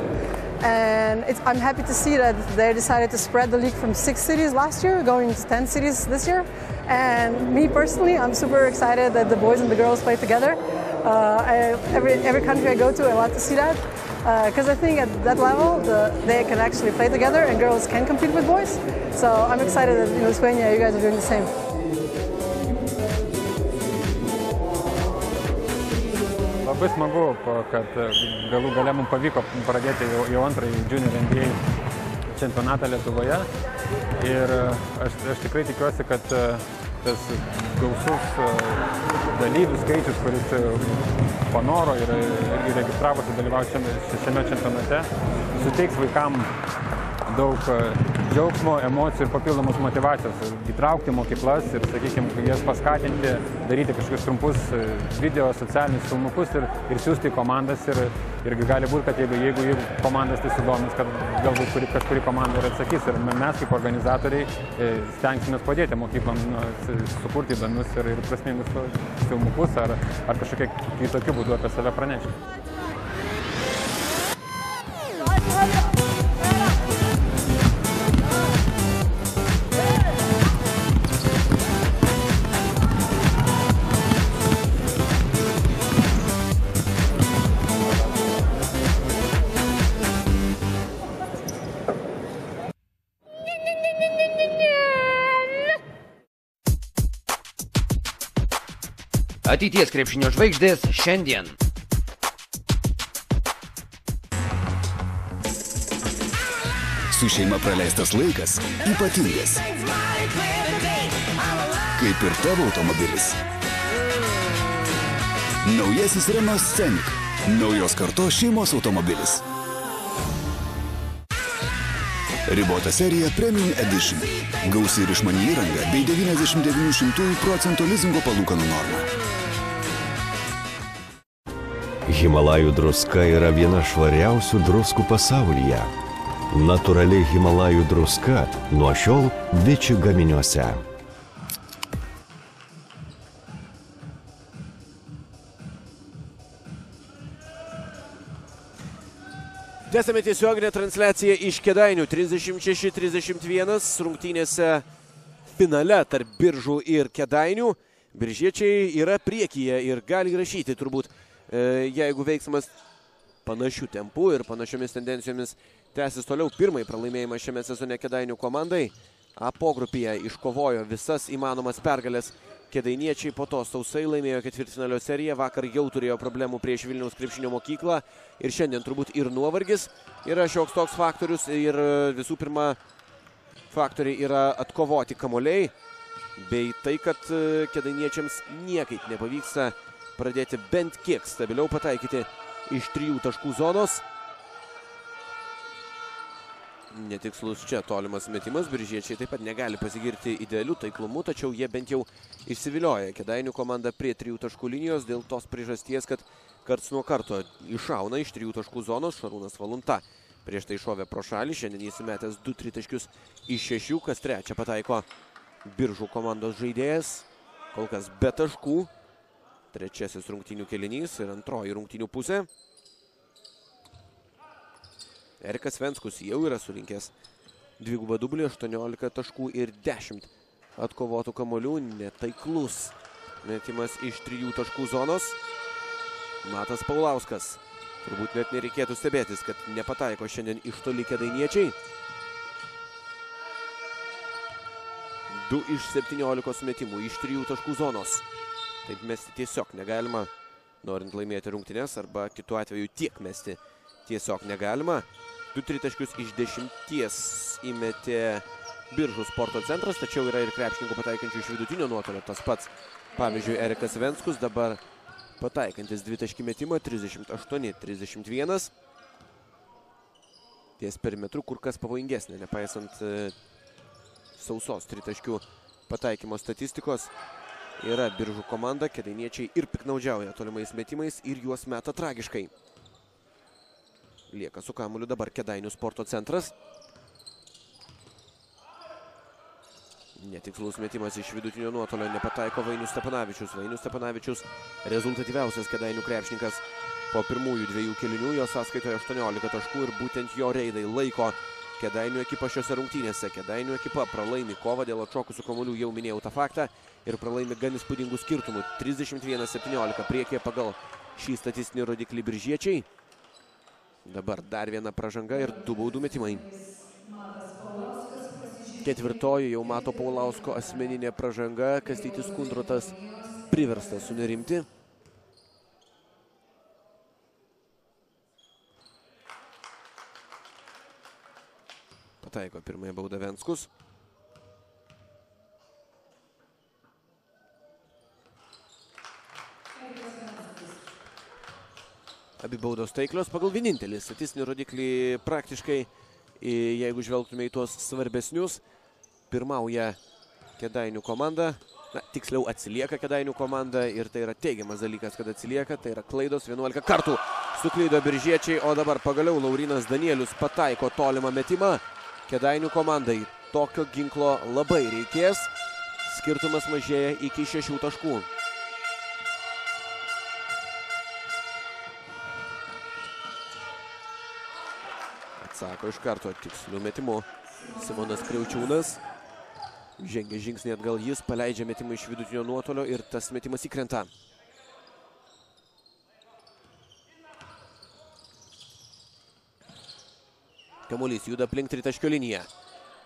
And I'm happy to see that they decided to spread the league from 6 cities last year, going to 10 cities this year. And me personally, I'm super excited that the boys and the girls play together. Every country I go to, I want to see that. Because I think at that level, they can actually play together and girls can compete with boys. So I'm excited that in Lithuania, you guys are doing the same. Labai smagu, kad galų gale mums pavyko pradėti jau antrąjį Junior NBA čempionatą Lietuvoje. Ir aš tikrai tikiuosi, kad tas gausus dalyvių skaičius, kuris panoro ir registravosi dalyvauti šiame čempionate, suteiks vaikam daug džiaugsmo, emocijų ir papildomos motyvacijos. Įtraukti mokyklas ir, sakykime, jas paskatinti, daryti kažkokius trumpus video, socialinius filmukus ir siūsti komandas. Ir gali būti, kad jeigu komandas tai sudomins, kad galbūt kažkuri komanda ir atsakys. Ir mes kaip organizatoriai stengsimės padėti mokyklom sukurti įdomius ir prasmingus filmukus ar kažkokiu kitokiu būdu apie save pranešti. Ateities krepšinio žvaigždės šiandien. Su šeima praleistas laikas ypatingas. Kaip ir tavo automobilis. Naujasis Renault Scenic. Naujos kartos šeimos automobilis. Ribota serija Premium Edition. Gausi ir išmani įranga bei 99% lizingo palūkanų norma. Himalajų druska yra viena švariausių druskų pasaulyje. Natūraliai Himalajų druska nuo šiol Viči gaminiuose. Tęsame tiesioginę transliaciją iš Kėdainių. 36-31 rungtynėse finale tarp Biržų ir Kėdainių. Biržiečiai yra priekyje ir gali įrašyti turbūt, jeigu veiksmas panašių tempų ir panašiomis tendencijomis tęsis toliau. Pirmąjį pralaimėjimą šiame sezone Kėdainių komandai. A pogrupyje iškovojo visas įmanomas pergalės kėdainiečiai, po to sausai laimėjo ketvirtfinalio seriją. Vakar jau turėjo problemų prieš Vilniaus krepšinio mokyklą ir šiandien turbūt ir nuovargis yra šioks toks faktorius. Ir visų pirma faktoriai yra atkovoti kamuoliai bei tai, kad kėdainiečiams niekaip nepavyksta pradėti bent kiek stabiliau pataikyti iš 3 taškų zonos. Netikslus čia tolimas metimas. Biržiečiai taip pat negali pasigirti idealiu taiklumu, tačiau jie bent jau išsivilioja Kėdainių komanda prie 3 taškų linijos dėl tos priežasties, kad karts nuo karto iššauna iš 3 taškų zonos. Šarūnas Valunta prieš tai šovė pro šalį. Šiandien jis įmetęs 2 tritaškius iš 6, kas trečią pataiko Biržų komandos žaidėjas. Kol kas be taškų. Trečiasis rungtynių kėlinys ir antroji rungtynių pusė. Erikas Venskus jau yra surinkęs dvigubą dublį, 18 taškų ir 10 atkovotų kamuolių. Netaiklus metimas iš 3 taškų zonos. Matas Paulauskas. Turbūt net nereikėtų stebėtis, kad nepataiko šiandien iš toli kėdainiečiai. 2 iš 17 metimų iš 3 taškų zonos. Taip mesti tiesiog negalima, norint laimėti rungtynes, arba kitu atveju tiek mesti tiesiog negalima. 2 tritaškius iš 10 įmetė Biržų sporto centras, tačiau yra ir krepšininkų pataikančių iš vidutinio nuotolio. Tas pats, pavyzdžiui, Erikas Venskus, dabar pataikantis 2 taškį metimą, 38-31. Ties perimetru kur kas pavojingesnė, nepaisant sausos 3 taškių pataikymo statistikos. Yra Biržų komanda, kėdainiečiai ir piknaudžiauja tolimais metimais ir juos meta tragiškai. Lieka su kamuoliu dabar Kėdainių sporto centras. Netikslus metimas iš vidutinio nuotolio, nepataiko Vainius Stepanavičius. Vainius Stepanavičius rezultatyviausias Kėdainių krepšininkas po pirmųjų 2 kėlinių, jo sąskaitoje 18 taškų ir būtent jo reidai laiko Kėdainių ekipą šiose rungtynėse. Kėdainių ekipa pralaimi kovą dėl atšokusių kamuolių, jau minėjau tą faktą, ir pralaimi gan įspūdingų skirtumų. 31-17 priekyje pagal šį statistinį rodiklį biržiečiai. Dabar dar viena pražanga ir 2 baudų metimai. Ketvirtoji jau Mato Paulausko asmeninė pražanga, Kastytis Kundrotas priverstas sunerimti. Pataiko pirmąją baudą Venskus. Abi baudos taiklios pagal vienintelį statistinį rodiklį praktiškai, jeigu žvelgtume į tuos svarbesnius, pirmauja Kėdainių komanda, tiksliau atsilieka Kėdainių komanda ir tai yra teigiamas dalykas, kad atsilieka, tai yra klaidos 11 kartų. Suklydo biržiečiai, o dabar pagaliau Laurinas Danielius pataiko tolimą metimą Kėdainių komandai. Tokio ginklo labai reikės, skirtumas mažėja iki 6 taškų. Atsako iš karto tiksliu metimu Simonas Kriaučiūnas. Žengia žingsnį atgal jis, paleidžia metimą iš vidutinio nuotolio ir tas metimas įkrenta. Kamuolys juda aplink tritaškio liniją.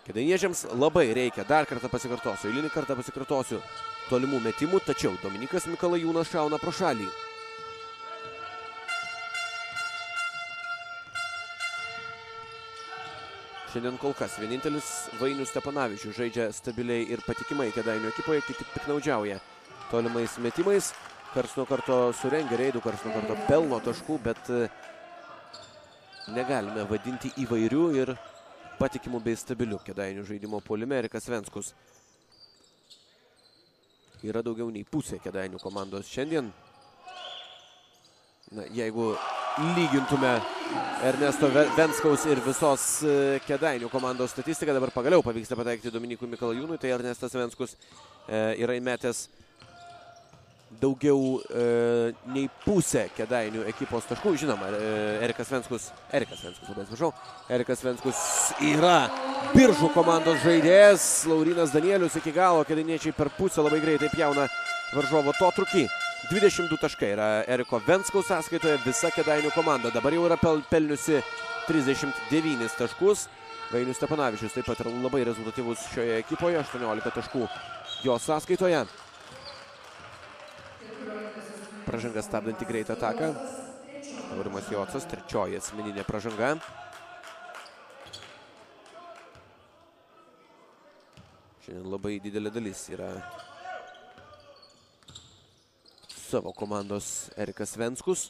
Kėdainiečiams labai reikia, dar kartą pasikartosiu, eilinį kartą pasikartosiu, tolimų metimų, tačiau Dominikas Mikalajūnas šauna pro šalį. Šiandien kol kas vienintelis Vainius Stepanavičius žaidžia stabiliai ir patikimai Kėdainių ekipoje, kiti piknaudžiauja tolimais metimais. Karts nuo karto surengia reidų, karts nuo karto pelno taškų, bet negalime vadinti įvairių ir patikimų bei stabilių Kėdainių žaidimo puolime. Erikas Venskus yra daugiau nei pusė Kėdainių komandos šiandien. Na, jeigu lygintume Ernesto Venskaus ir visos Kėdainių komandos statistiką, dabar pagaliau pavyksta pataikyti Dominikui Mikalajūnui, tai Ernestas Venskus yra įmetęs daugiau nei pusę Kėdainių ekipos taškų. Žinoma, Erikas Venskus yra Biržų komandos žaidėjas. Laurinas Danielius iki galo, kėdainiečiai per pusę labai greitai pjauna varžovo atotrūkį. 22 taškai yra Eriko Venskaus sąskaitoje, visa Kėdainių komanda dabar jau yra pelniusi 39 taškus. Vainius Stepanavičius taip pat yra labai rezultatyvus šioje ekipoje, 18 taškų jo sąskaitoje. Pražanga stabdanti greitą ataką. Aurimas Jocas, trečioji asmeninė pražanga. Šiandien labai didelė dalis yra savo komandos Erikas Venskus.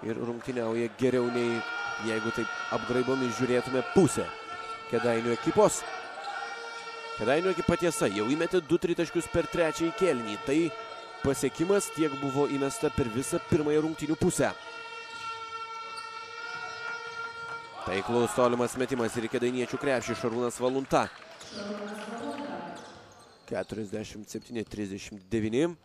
Ir rungtyniauja geriau nei, jeigu taip apgraibomis žiūrėtume, pusę Kėdainių ekipos. Kėdainių ekipa tiesa jau įmetė 2 tritaškius per trečiąjį kėlinį. Tai pasiekimas, tiek buvo įmesta per visą pirmąją rungtynių pusę. Taiklus tolimas metimas ir kėdainiečių krepšį Šarūnas Valunta. 47-39.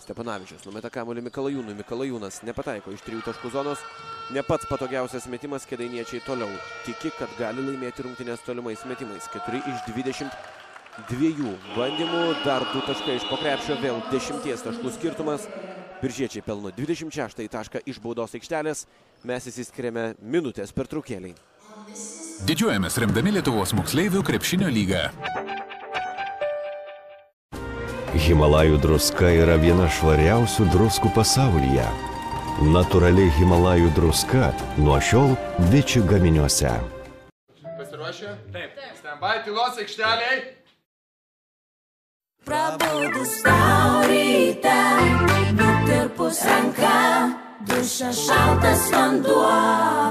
Stepanavičius numeta kamuolį Mikalajūnui. Mikalajūnas nepataiko iš 3 taškų zonos. Ne pats patogiausias metimas, kėdainiečiai toliau tiki, kad gali laimėti rungtynės tolimais metimais. 4 iš 22 bandymų, dar 2 taškai iš po krepšio, vėl 10 taškų skirtumas. Biržiečiai pelno 26 tašką iš baudos aikštelės. Mes įsiskiriame minutės pertraukėliai. Didžiuojamės remdami Lietuvos moksleivių krepšinio lygą. Himalajų druska yra viena švariausių druskų pasaulyje. Natūraliai Himalajų druska nuo šiol Viči gaminiuose. Pasiruošę? Taip. Stand-by, tylos aikšteliai. Prabudus tau ryte, nutirpus ranka, dušas šaltas vanduo,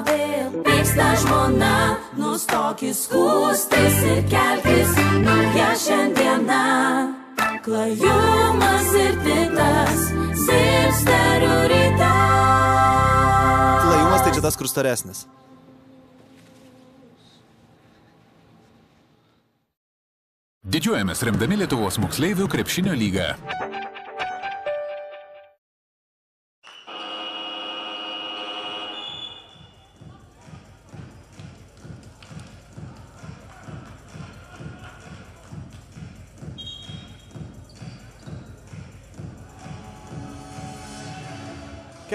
vėl pyksta žmona, nustokis skūstis ir kelkis, nauja šiandiena. Klajumas ir titas, Zipsterių ryte. Klajumas tai čia tas, kur storesnis. Didžiuojamės remdami Lietuvos moksleivių krepšinio lygą.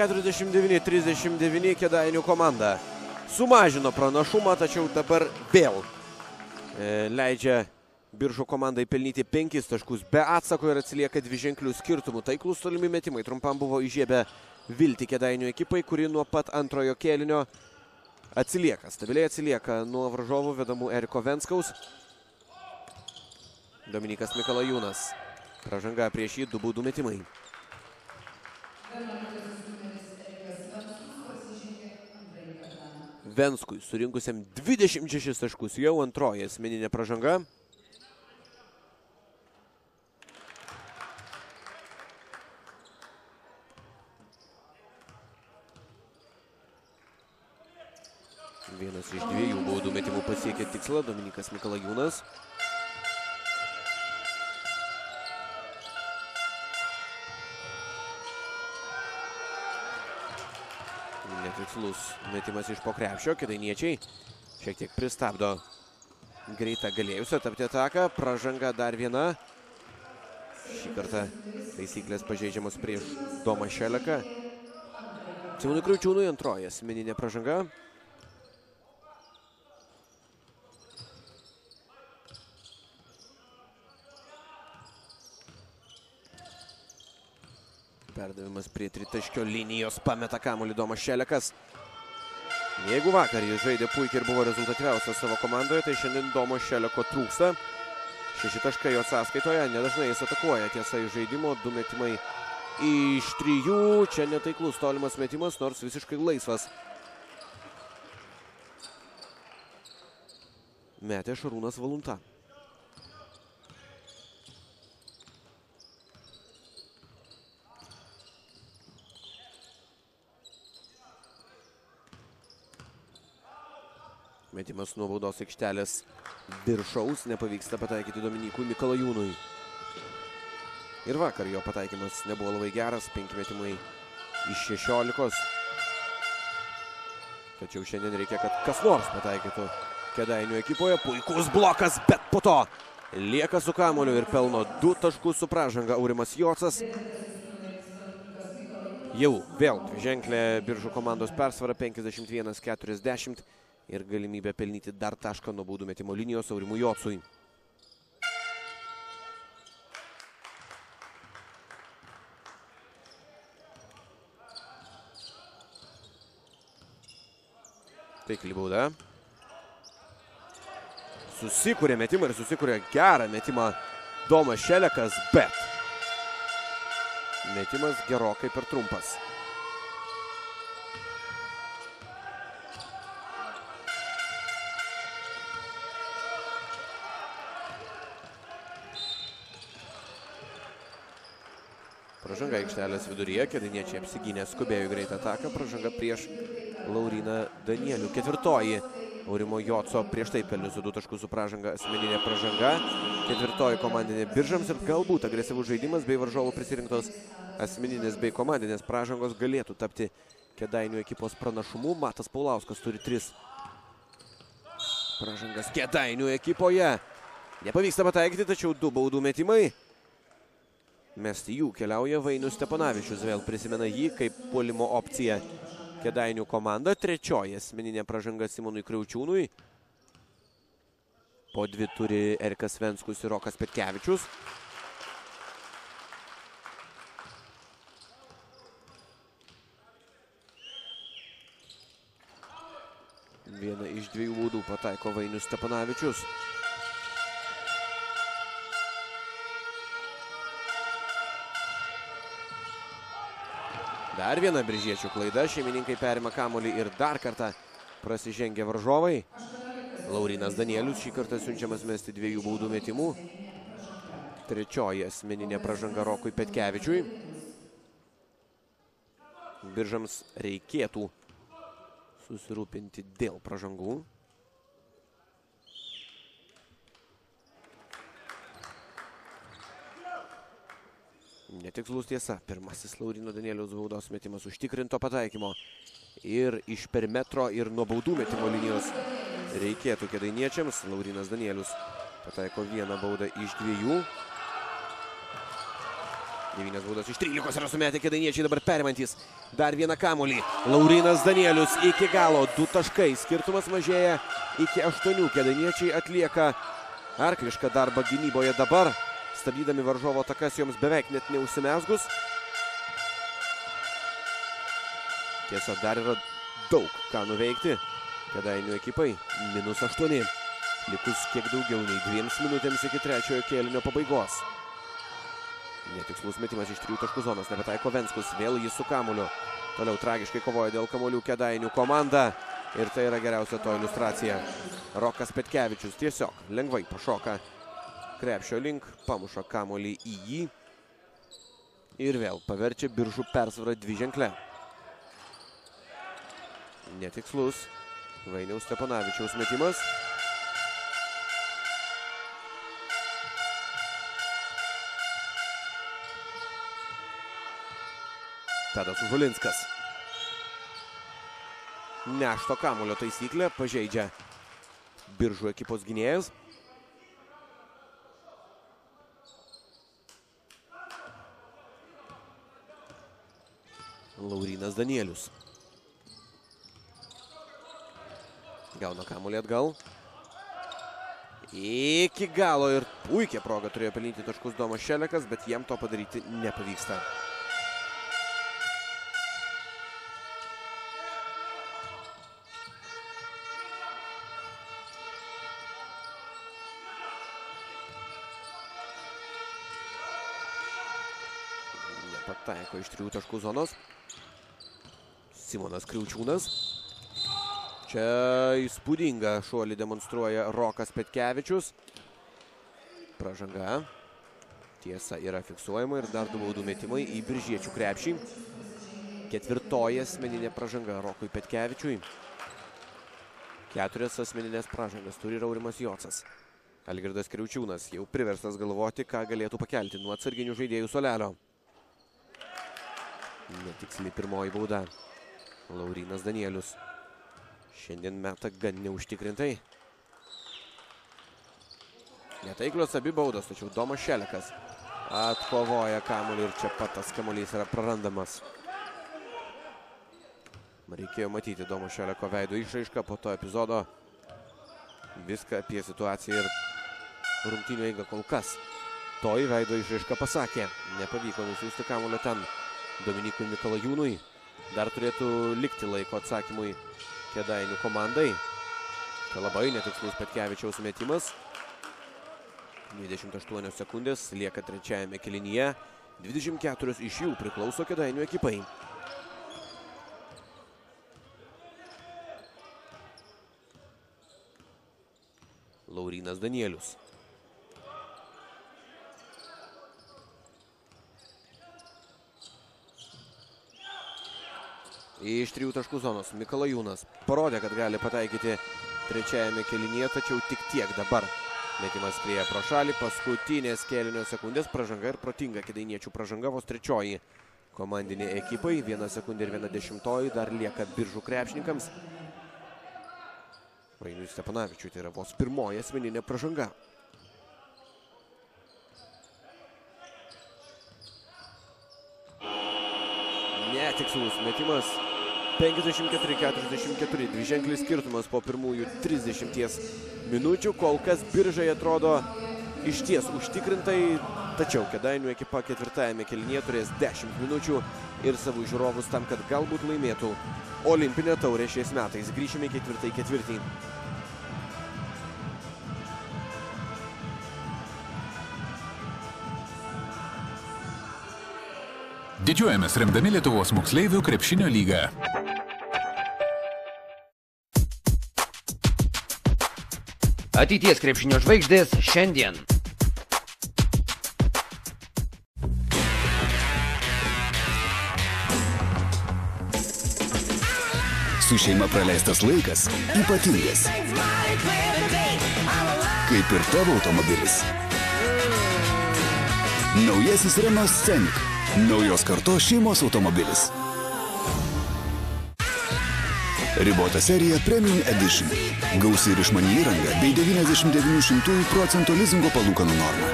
– 39 Kėdainių komanda sumažino pranašumą, tačiau dabar vėl leidžia Biržų komandai pelnyti 5 taškus be atsako ir atsilieka dviženklių skirtumų. Taiklūs tolimi metimai trumpam buvo įžiebę viltį Kėdainių ekipai, kuri nuo pat antrojo kėlinio atsilieka. Stabiliai atsilieka nuo varžovų vedamų Eriko Venskaus. Dominikas Mikalajūnas. Pražanga prieš jį 2 baudų metimai. Venskui surinkusiam 26 taškus jau antroji asmeninė pražanga. Vienas iš 2 baudų metimų pasiekė tikslą Dominikas Mikalajūnas. Netikslus metimas iš po krepšio, kėdainiečiai šiek tiek pristabdo greitą galėjusią tapti ataką. Pražanga dar viena. Šį kartą taisyklės pažeidžiamos prieš Domą Šeleką. Simonui Kriaučiūnui antroji asmeninė pražanga. Perdavimas prie tritaškio linijos, pameta kamuolį Domas Šelekas. Jeigu vakar jis žaidė puikiai ir buvo rezultatyviausias savo komandoje, tai šiandien Domo Šeleko trūksta. 6 taškai jo sąskaitoje, nedažnai jis atakuoja, tiesa iš žaidimo, 2 metimai iš 3. Čia netaiklus tolimas metimas, nors visiškai laisvas. Metė Šarūnas Valunta. Metimas nuo baudos aikštelės viršaus, nepavyksta pataikyti Dominykui Mikalajūnui. Ir vakar jo pataikymas nebuvo labai geras, 5 metimai iš 16. Tačiau šiandien reikia, kad kas nors pataikytų Kėdainių ekipoje. Puikus blokas, bet po to lieka su kamuoliu ir pelno 2 taškus su pražanga Aurimas Jocas. Jau vėl dviženklė Biržų komandos persvara 51-40. Ir galimybė pelnyti dar tašką nuo baudų metimo linijos Aurimui Jocui. Taikli bauda. Susikūrė metimą ir susikūrė gerą metimą Domas Šelekas, bet metimas gerokai per trumpas. Pražanga aikštelės viduryje, kėdainiečiai apsigynė, skubėjo į greitą ataką, pražanga prieš Lauryną Danielių. 4. Aurimo Joco prieš tai pelniusių 2 taškus su pražanga, asmeninė pražanga. 4. komandinė Biržams ir galbūt agresyvus žaidimas bei varžovų prisirinktos asmeninės bei komandinės pražangos galėtų tapti Kėdainių ekipos pranašumu. Matas Paulauskas turi 3 pražangas Kėdainių ekipoje. Nepavyksta pataikyti, tačiau 2 baudų metimai. Mesti jų keliauja Vainius Stepanavičius, vėl prisimena jį kaip puolimo opcija Kėdainių komanda. 3. asmeninė pražanga Simonui Kriaučiūnui. Po 2 turi Erikas Venskus ir Rokas Petkevičius. Vieną iš 2 baudų pataiko Vainius Stepanavičius. Dar viena biržiečių klaida, šeimininkai perima kamuolį ir dar kartą prasižengia varžovai. Laurynas Danielius šį kartą siunčiamas mesti 2 baudų metimų. Trečioji asmeninė pražanga Rokui Petkevičiui. Biržams reikėtų susirūpinti dėl pražangų. Netikslus tiesa. Pirmasis Lauryno Danieliaus baudos metimas užtikrinto pataikymo. Ir iš perimetro ir nuo baudų metimo linijos reikėtų kėdainiečiams. Laurynas Danielius pataiko 1 baudą iš 2. 9 baudas iš 13 yra sumetę kėdainiečiai, dabar perimantis dar vieną kamuolį. Laurynas Danielius iki galo 2 taškai. Skirtumas mažėja iki 8. Kėdainiečiai atlieka arklišką darbą gynyboje dabar, stabdydami varžovo atakas joms beveik net neužsimezgus. Tiesa, dar yra daug ką nuveikti. Kėdainių ekipai -8. Likus kiek daugiau nei 2 minutėms iki 3-ojo kėlinio pabaigos. Netikslus metimas iš 3 taškų zonos. Nepataiko Venskus. Vėl jis su kamuoliu. Toliau tragiškai kovoja dėl kamuolių Kėdainių komanda. Ir tai yra geriausia to iliustracija. Rokas Petkevičius tiesiog lengvai pašoka krepšio link, pamuša kamuolį į jį. Ir vėl paverčia Biržų persvarą 2-ženklę. Netikslus Vainiaus Steponavičiaus metimas. Tadas Užulinskas. Nešto kamuolio taisyklę pažeidžia Biržų ekipos gynėjas. Laurynas Danielius. Gauna kamuolį atgal. Iki galo ir puikia proga turėjo pelnyti taškus Domas Šelekas, bet jam to padaryti nepavyksta. Nepataiko iš 3 taškų zonos. Simonas Kriaučiūnas. Čia įspūdingą šuolį demonstruoja Rokas Petkevičius. Pražanga. Tiesa yra fiksuojama ir dar 2 baudų metimai į biržiečių krepšį. 4. asmeninė pražanga Rokui Petkevičiui. 4 asmeninės pražangas turi ir Aurimas Jocas. Algirdas Kriaučiūnas jau priverstas galvoti, ką galėtų pakelti nuo atsarginių žaidėjų suolelio. Netiksli 1 bauda. Laurynas Danielius. Šiandien meta gan neužtikrintai. Netaiklios abi baudos, tačiau Domas Šelekas atkovoja kamuolį ir čia pat tas kamuolys yra prarandamas. Reikėjo matyti Domo Šeleko veido išraišką po to epizodo. Viską apie situaciją ir rungtynių eigą kol kas. Toji veido išraiška pasakė. Nepavyko nusiųsti kamuolio ten Dominikui Mikalajūnui. Dar turėtų likti laiko atsakymui Kėdainių komandai. Tai labai netikslus Petkevičiaus metimas. 28 sekundės lieka 3-ame kėlinyje. 24 iš jų priklauso Kėdainių ekipai. Laurynas Danielius. Iš 3 taškų zonos Mikalajūnas parodė, kad gali pataikyti 3-ame kėlinyje, tačiau tik tiek dabar. Metimas skrieja pro šalį, paskutinės kėlinio sekundės pražanga ir protinga kėdainiečių pražanga, vos 3 komandinė ekipai, 1 sekundė ir 1/10 dar lieka Biržų krepšininkams. Vainiui Steponavičiui tai yra vos 1 asmeninė pražanga. Netikslus metimas. 54-44, 2-ženklis skirtumas po pirmųjų 30 minučių. Kol kas Biržai atrodo išties užtikrintai, tačiau Kėdainių ekipa 4-ame kėlinyje turės 10 minučių ir savų žiūrovus tam, kad galbūt laimėtų olimpinę taurę šiais metais. Grįšime į 4-ąjį ketvirtį. Didžiuojamės remdami Lietuvos moksleivių krepšinio lygą. Ateities krepšinio žvaigždės šiandien. Su šeima praleistas laikas ypatingas. Kaip ir tavo automobilis. Naujasis Renault Scenic. Naujos kartos šeimos automobilis. Ribota serija Premium Edition. Gausi ir išmani įranga bei 99% lizingo palūkanų norma.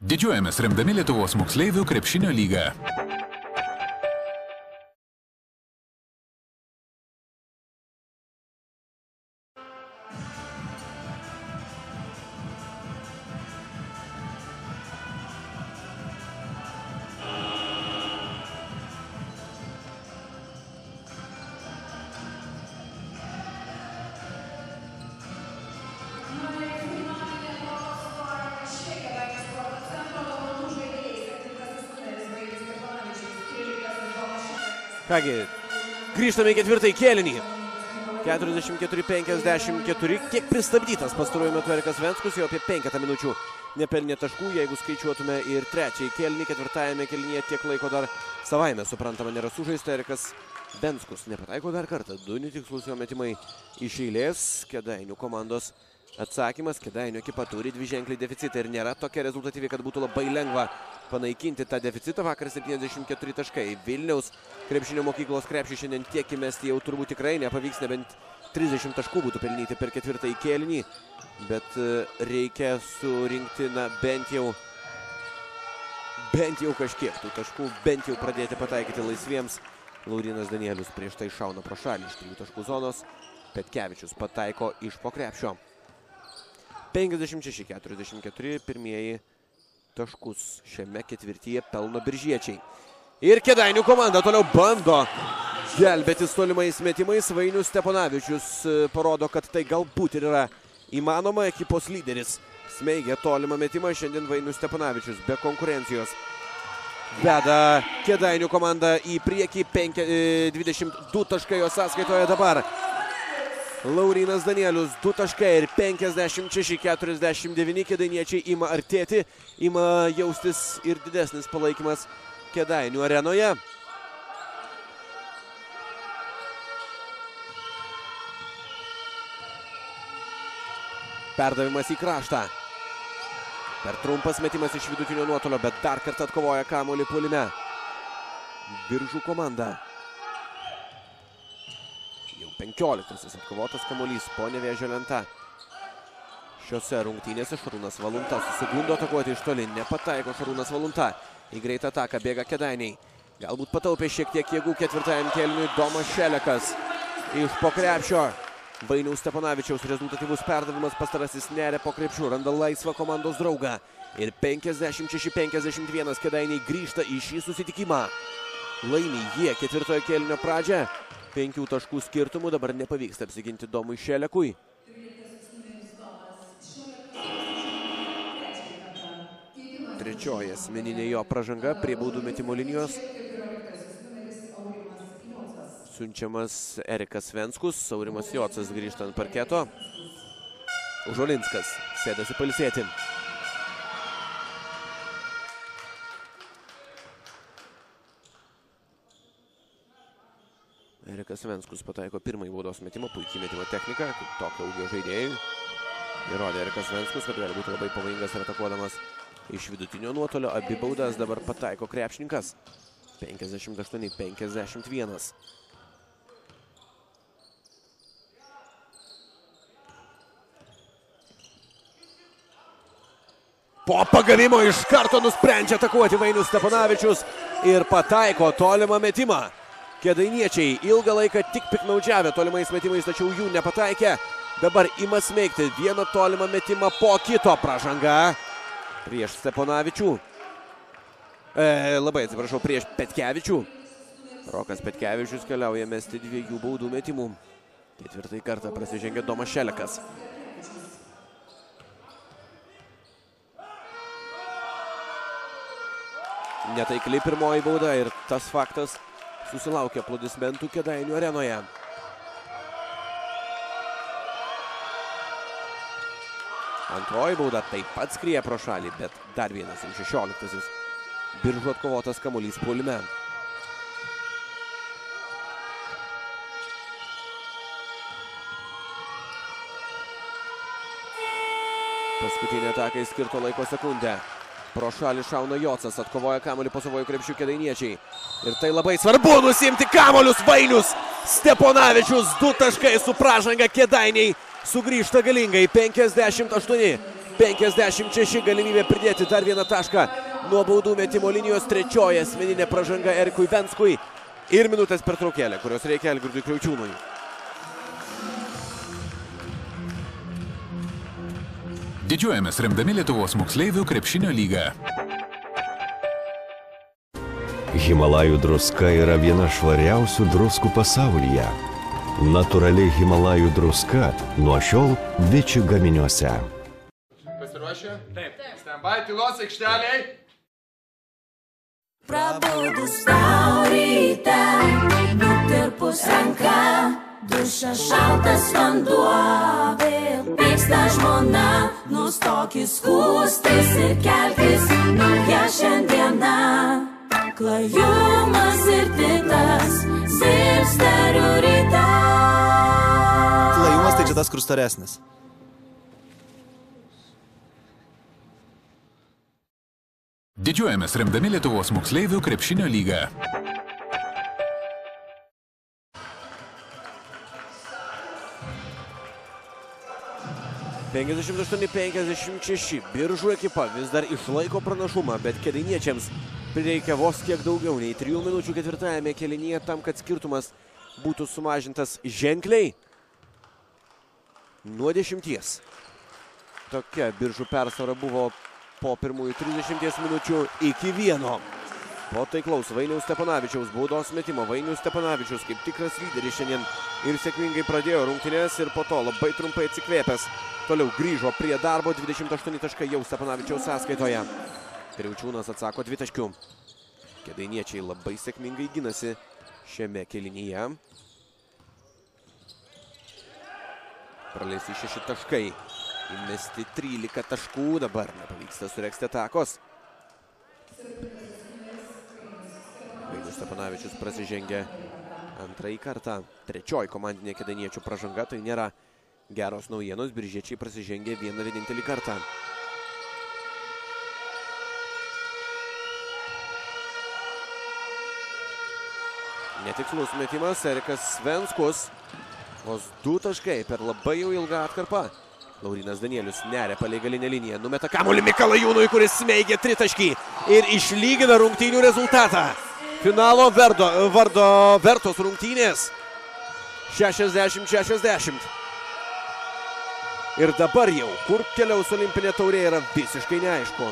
Didžiuojamės remdami Lietuvos moksleivių krepšinio lygą. Kągi, grįžtame į ketvirtąjį kėlinį. 44-54. Kiek pristabdytas pastaruoju metu Erikas Venskus, jau apie 5 minučių nepelnė taškų, jeigu skaičiuotume ir trečiąjį kėlinį. Ketvirtajame kėlinyje tiek laiko dar savaime suprantama nėra sužaista. Erikas Venskus nepataiko dar kartą. 2 netikslus jo metimai iš eilės. Kėdainių komandos atsakymas. Kėdainių ekipa turi dviženklį deficitą ir nėra tokia rezultatyvi, kad būtų labai lengva panaikinti tą deficitą. Vakar 74 taškai. Vilniaus krepšinio mokyklos krepšį šiandien tiek įmesti jau turbūt tikrai nepavyks, nebent 30 taškų būtų pelnyti per ketvirtąjį kėlinį. Bet reikia surinkti, na, bent jau kažkiek tų taškų, bent jau pradėti pataikyti laisviems. Laurynas Danielius prieš tai šauna pro šalį iš 3 taškų zonos. Petkevičius pataiko iš po krepšio. 56-44 pirmieji taškus šiame ketvirtyje pelno biržiečiai. Ir Kėdainių komanda toliau bando gelbėtis tolimais metimais. Vainius Steponavičius parodo, kad tai galbūt ir yra įmanoma. Ekipos lyderis smeigia tolimą metimą. Šiandien Vainius Steponavičius be konkurencijos veda Kėdainių komandą į priekį. 22 taškai jo sąskaitoje dabar. Laurynas Danielius 2 taškai ir 56-49. Kėdainiečiai ima artėti, ima jaustis ir didesnis palaikymas Kėdainių arenoje. Perdavimas į kraštą. Per trumpas metimas iš vidutinio nuotolio, bet dar kartą atkovoja kamuolį puolime Biržų komanda. 15 atkovotas kamuolys po Nevėžio lenta. Šiose rungtynėse Šarūnas Valunta susigundo atakuoti iš toli. Nepataiko Šarūnas Valunta. Į greitą ataką bėga Kėdainiai. Galbūt pataupė šiek tiek jėgų ketvirtajam kėliniui Domas Šelekas. Iš po krepšio Vainiaus Steponavičiaus rezultatyvus perdavimas, pastarasis neria po krepšių, randa laisvą komandos draugą. Ir 56-51 Kėdainiai grįžta į šį susitikimą. Laimi jie ketvirtojo kėlinio pradžią. 5 taškų skirtumų dabar nepavyksta apsiginti Domui Šelekui. Trečioji asmeninė jo pražanga prie baudų metimo linijos. Siunčiamas Erikas Venskus, Aurimas Jocas grįžta ant parketo. Užolinskas sėdasi pailsėti. Erikas Venskus pataiko pirmąjį baudos metimą, puikiai metimo technika, kaip tokio ūgio žaidėjui. Įrodė Erikas Venskus, kad gali būti labai pavojingas ir atakuodamas iš vidutinio nuotolio. Abi baudas dabar pataiko krepšininkas. 58-51. Po pagavimo iš karto nusprendžia atakuoti Vainius Steponavičius ir pataiko tolimą metimą. Kėdainiečiai ilgą laiką tik piknaudžiavę tolimais metimais, tačiau jų nepataikė. Dabar ima smeigti vieną tolimą metimą po kito. Pražanga prieš Steponavičių. Labai atsiprašau, prieš Petkevičių. Rokas Petkevičius keliauja mesti 2 baudų metimų. Ketvirtąjį kartą prasižengia Domas Šelekas. Netaikli pirmoji bauda ir tas faktas susilaukė aplodismentų Kėdainių arenoje. Antroji bauda taip pat skrieja pro šalį, bet dar vienas jau 16-asis Biržų atkovotas kamuolys puolime. Paskutinė atakai skirto laiko sekundę. Pro šalį šauna Jocas, atkovoja kamuolį po savojų krepšių Kėdainiečiai. Ir tai labai svarbu nusimti kamuolius Vainius. Steponavičius 2 taškai su pražanga Kėdainiai. Sugrįžta galingai 58-56 galimybė pridėti dar vieną tašką nuo baudų metimo linijos. Trečioji asmeninė pražanga Erikui Venskui. Ir minutės pertraukėlė, kurios reikia Algirdui Kriaučiūnui. Didžiuojamės remdami Lietuvos moksleivių krepšinio lygą. Himalajų druska yra viena švariausių druskų pasaulyje. Natūraliai Himalajų druska nuo šiol Viči gaminiuose. Pasiruošę? Taip. Stand by, tylos aikšteliai. Prabudus tau ryte, nutirpus ranka, dušas šaltas vanduo, vėl pyksta žmona, nustokis skųstis ir kelkis, nauja šiandiena. Klajumas ir titas, silpsterių ryte. Klajumas tai čia tas, kur storesnis. Didžiuojamės remdami Lietuvos moksleivių krepšinio lygą. – 58-56. Biržų ekipa vis dar išlaiko pranašumą, bet Kėdainiečiams prireikia vos kiek daugiau nei 3 minučių ketvirtajame kėlinyje tam, kad skirtumas būtų sumažintas ženkliai nuo 10. Tokia Biržų persvara buvo po pirmųjų 30 minučių iki 1. Po taiklaus Vainiaus Steponavičiaus baudos metimo. Vainius Steponavičius kaip tikras lyderis šiandien ir sėkmingai pradėjo rungtynes ir po to labai trumpai atsikvėpęs toliau grįžo prie darbo. 28 taškai jau Steponavičiaus sąskaitoje. Kriaučiūnas atsako 2 taškių. Kėdainiečiai labai sėkmingai ginasi šiame kėlinyje. Praleisti 6 taškai. Įmesti 13 taškų. Dabar nepavyksta suregzti atakos. Vainius Steponavičius prasižengė antrąjį kartą. Trečioji komandinė Kėdainiečių pražanga. Tai nėra geros naujienos. Biržiečiai prasižengė vieną vienintelį kartą. Netikslus metimas. Erikas Venskus. Vos 2 taškai per labai jau ilgą atkarpą. Laurinas Danielius neria palei galinę liniją. Numeta kamuolį Mikalajūnui, kuris smeigia 3 taškį. Ir išlygina rungtynių rezultatą. Finalo vardo vertos rungtynės. 60-60. Ir dabar jau, kur keliaus olimpinė taurė, yra visiškai neaišku.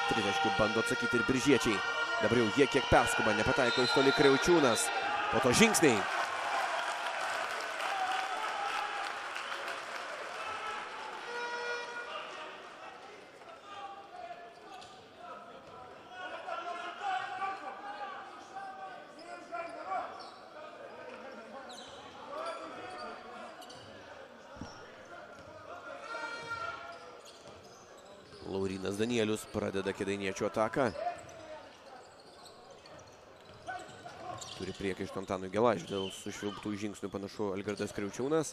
Tritaškių bando atsakyti ir biržiečiai. Dabar jau jie kiek perskuba, nepataiko iš toli Kriaučiūnas. Po to žingsniai. Laurinas Danielius pradeda Kėdainiečių ataką. Turi priekaištą Antanui Gelažiui dėl sušvilptų žingsnių, panašu Algirdas Kriaučiūnas.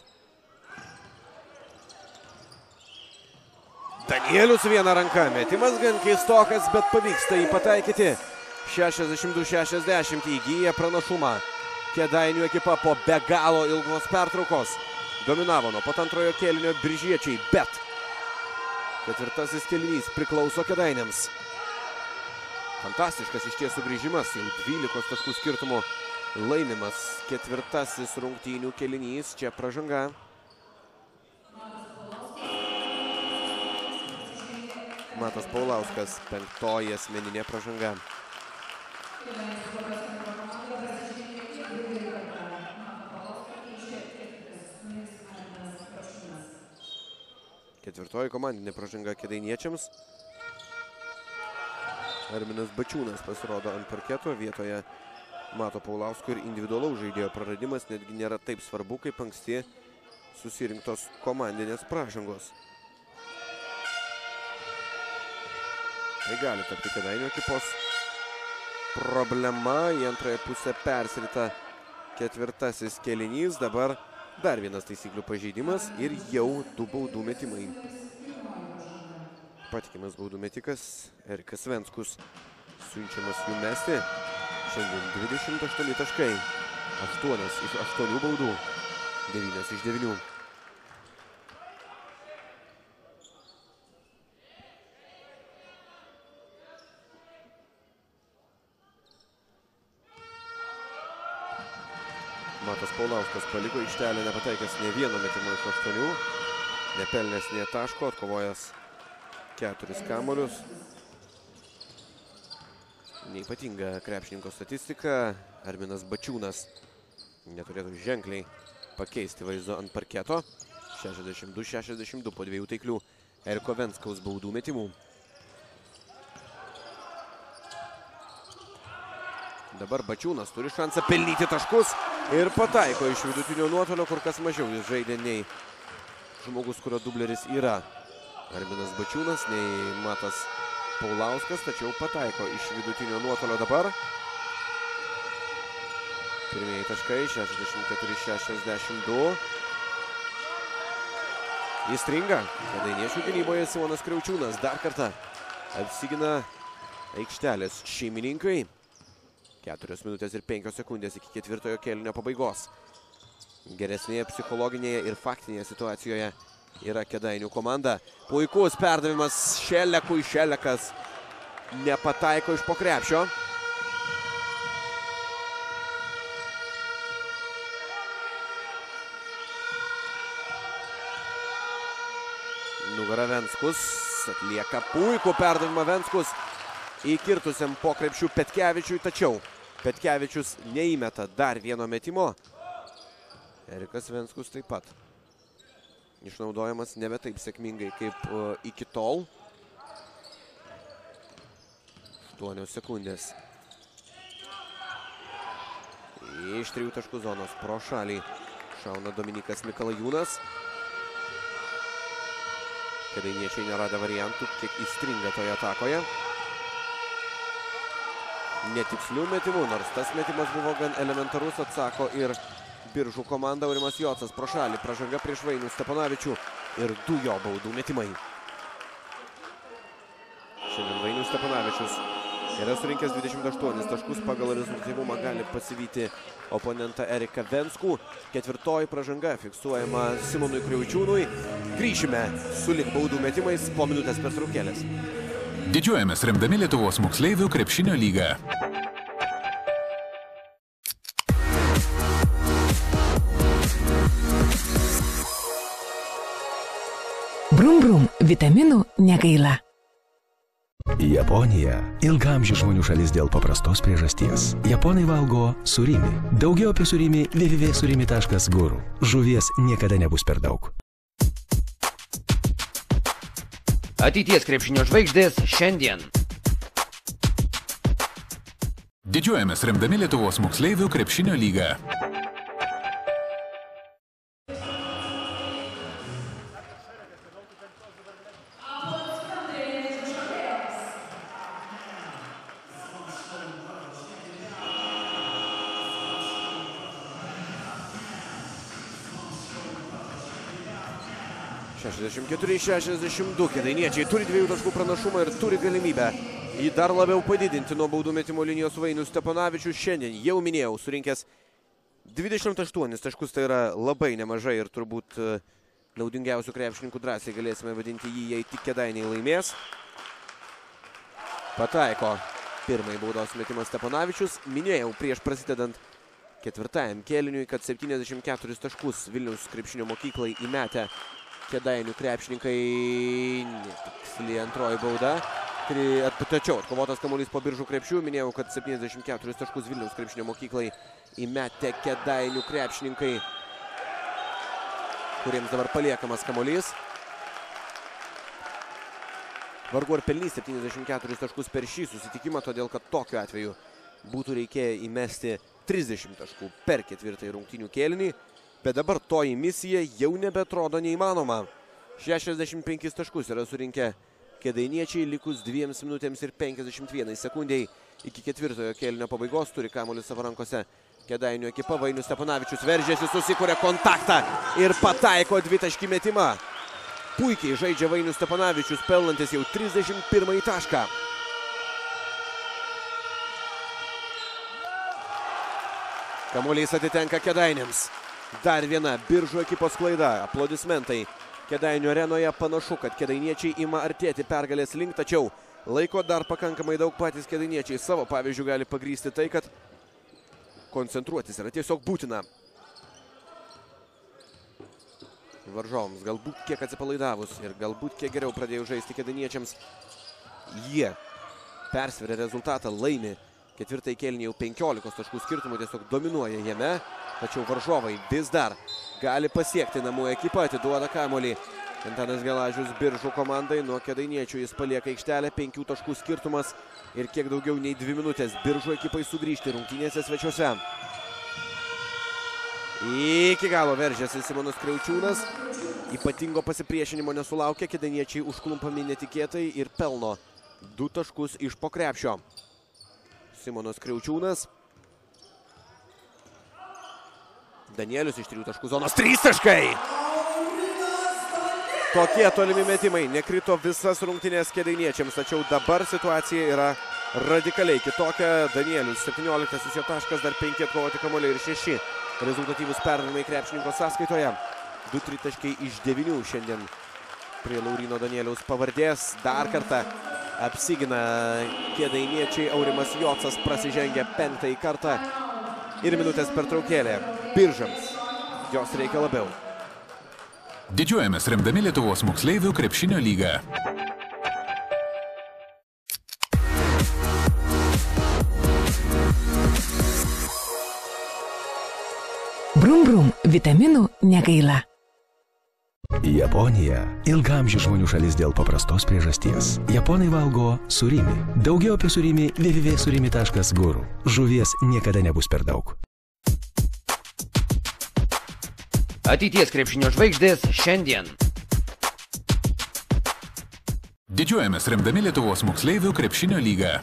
Danielius viena ranka. Metimas gan keistokas, bet pavyksta jį pataikyti. 62-60 įgyja pranašumą. Kėdainių ekipa po be galo ilgos pertraukos dominavo nuo pat antrojo kėlinio biržiečiai, bet ketvirtasis kėlinys priklauso Kėdainiams. Fantastiškas iš tiesų grįžimas, jau 12 taškų skirtumų laimimas ketvirtasis rungtynių kėlinys, čia pražanga. Matas Paulauskas, 5. asmeninė pražanga. Ketvirtoji komandinė pražanga kėdainiečiams. Arminas Bačiūnas pasirodo ant parketo, vietoje Mato Paulausko ir individualaus žaidėjo praradimas netgi nėra taip svarbu, kaip anksti susirinktos komandinės pražangos. Tai gali tapti Kėdainių ekipos problema. Į antrąją pusę persirita ketvirtasis kėlinys. Dabar dar vienas taisyklių pažeidimas ir jau 2 baudų metimai. Patikimas baudų metikas Erikas Venskus siunčiamas jų mesti. Šiandien 28 taškai. 8 iš 8 baudų. 9 iš 9. Matas Paulauskas paliko aikštelę, nepataikęs nė vieno metimo iš 8. Nepelnęs nė taško, atkovojęs 4 kamuolius. Neypatinga krepšininko statistika. Arminas Bačiūnas neturėtų ženkliai pakeisti vaizdo ant parketo. 62-62 po 2 taiklių Eriko Venskaus baudų metimų. Dabar Bačiūnas turi šansą pelnyti taškus ir pataiko iš vidutinio nuotolio, kur kas mažiau jis žaidė nei žmogus, kurio dubleris yra Arminas Bačiūnas, nei Matas Paulauskas, tačiau pataiko iš vidutinio nuotolio dabar. Pirmieji taškai 64-62. Įstringa. Kėdainiečių gynyboje Simonas Kriaučiūnas dar kartą apsigina aikštelės šeimininkai. 4 minutės ir 5 sekundės iki ketvirtojo kėlinio pabaigos. Geresnėje psichologinėje ir faktinėje situacijoje yra Kėdainių komanda. Puikus perdavimas Šelekui. Šelekas nepataiko iš po krepšio. Nugara Venskus atlieka puikų perdavimą Venskus įkirtusiam po krepšių Petkevičiui, tačiau Petkevičius neįmeta dar vieno metimo. Erikas Venskus taip pat išnaudojamas nebe taip sėkmingai kaip iki tol. 8 sekundės. Iš 3 taškų zonos pro šalį šauna Dominikas Mikalajūnas. Kėdainiečiai nerada variantų, kiek įstringa toje atakoje. Netikslių metimų, nors tas metimas buvo gan elementarus, atsako ir Biržų komanda. Aurimas Jocas pro šalį, pražanga prieš Vainių Steponavičių ir 2 jo baudų metimai. Šiandien Vainių Steponavičius yra surinkęs 28 taškus, pagal rezultatyvumą gali pasivyti oponentą Eriką Venskų. 4 pražanga fiksuojama Simonui Kriaučiūnui. Grįšime sulig baudų metimais po minutės pertraukėlės. Didžiuojamės remdami Lietuvos moksleivių krepšinio lygą. Brum brum, vitaminų negaila. Japonija – ilgaamžių žmonių šalis dėl paprastos priežasties. Japonai valgo surimi. Daugiau apie surimi www.surimi.guru. Žuvies niekada nebus per daug. Ateities krepšinio žvaigždės šiandien. Didžiuojamės remdami Lietuvos moksleivių krepšinio lygą. Kėdainiečiai turi 2 taškų pranašumą ir turi galimybę jį dar labiau padidinti nuo baudų metimo linijos Vainius Steponavičius. Šiandien jau minėjau, surinkęs 28 taškus, tai yra labai nemažai ir turbūt naudingiausių krepšininkų drąsiai galėsime vadinti jį, jei tik Kėdainiai laimės. Pataiko pirmąjį baudos metimą Steponavičius. Minėjau prieš prasidedant 4. kėliniui, kad 74 taškus Vilniaus krepšinio mokyklai įmetę Kėdainių krepšininkai. Netiksli antroji bauda. Tačiau atkovotas kamuolys po Biržų krepšių. Minėjau, kad 74 taškus Vilniaus krepšinio mokyklai įmetę Kėdainių krepšininkai, kuriems dabar paliekamas kamuolys. vargu ar pelnys 74 taškus per šį susitikimą, todėl kad tokiu atveju būtų reikėję įmesti 30 taškų per ketvirtąjį rungtynių kėlinį, bet dabar toji misija jau nebeatrodo neįmanoma. 65 taškus yra surinkę kėdainiečiai, likus 2 minutėms ir 51 sekundėjai iki ketvirtojo kėlinio pabaigos, turi kamuolį savo rankose Kėdainių ekipa. Vainius Steponavičius veržiasi, susikuria kontaktą ir pataiko dvitaškį metimą. Puikiai žaidžia Vainius Steponavičius, pelnantis jau 31 tašką. Kamuolys atitenka Kėdainiams. Dar viena Biržų ekipos klaida. Aplodismentai Kėdainių arenoje. Panašu, kad kėdainiečiai ima artėti pergalės link, tačiau laiko dar pakankamai daug. Patys kėdainiečiai savo pavyzdžių gali pagrysti tai, kad koncentruotis yra tiesiog būtina. Varžovams galbūt kiek atsipalaidavus ir galbūt kiek geriau pradėjo žaisti kėdainiečiams. Jie persveria rezultatą, laimi ketvirtąjį kėlinį jau 15 taškų skirtumų, tiesiog dominuoja jame, tačiau varžovai vis dar gali pasiekti namų ekipą, atiduoda kamuolį Antanas Gelažius Biržų komandai. Nuo kėdainiečių jis palieka aikštelę, 5 taškų skirtumas ir kiek daugiau nei 2 minutės Biržų ekipai sugrįžti rungtynėse svečiuose. Iki galo veržėsi Simonas Kriaučiūnas, ypatingo pasipriešinimo nesulaukė, kėdainiečiai užklumpami netikėtai ir pelno 2 taškus iš po krepšio. Simonas Kriaučiūnas. Danielius iš 3 taškų zonos, 3 taškai! Tokie tolimi metimai, nekrito visas rungtynės kėdainiečiams, tačiau dabar situacija yra radikaliai kitokia. Danielius 17 jo taškas, dar 5 atkovoti kamuoliai ir 6 rezultatyvus perdavimai krepšininko sąskaitoje. 2 tritaškiai iš 9 šiandien prie Lauryno Danieliaus pavardės. Dar kartą apsigina kėdainiečiai, Aurimas Jocas prasižengia 5 kartą ir minutės pertraukėlė Biržams. Jos reikia labiau. Didžiuojamės remdami Lietuvos moksleivių krepšinio lygą. Brum brum, vitaminų negaila. Japonija – ilgaamžių žmonių šalis dėl paprastos priežasties. Japonai valgo surimi. Daugiau apie surimi www.surimi.guru. Žuvies niekada nebus per daug. Ateities krepšinio žvaigždės šiandien. Didžiuojamės remdami Lietuvos moksleivių krepšinio lygą.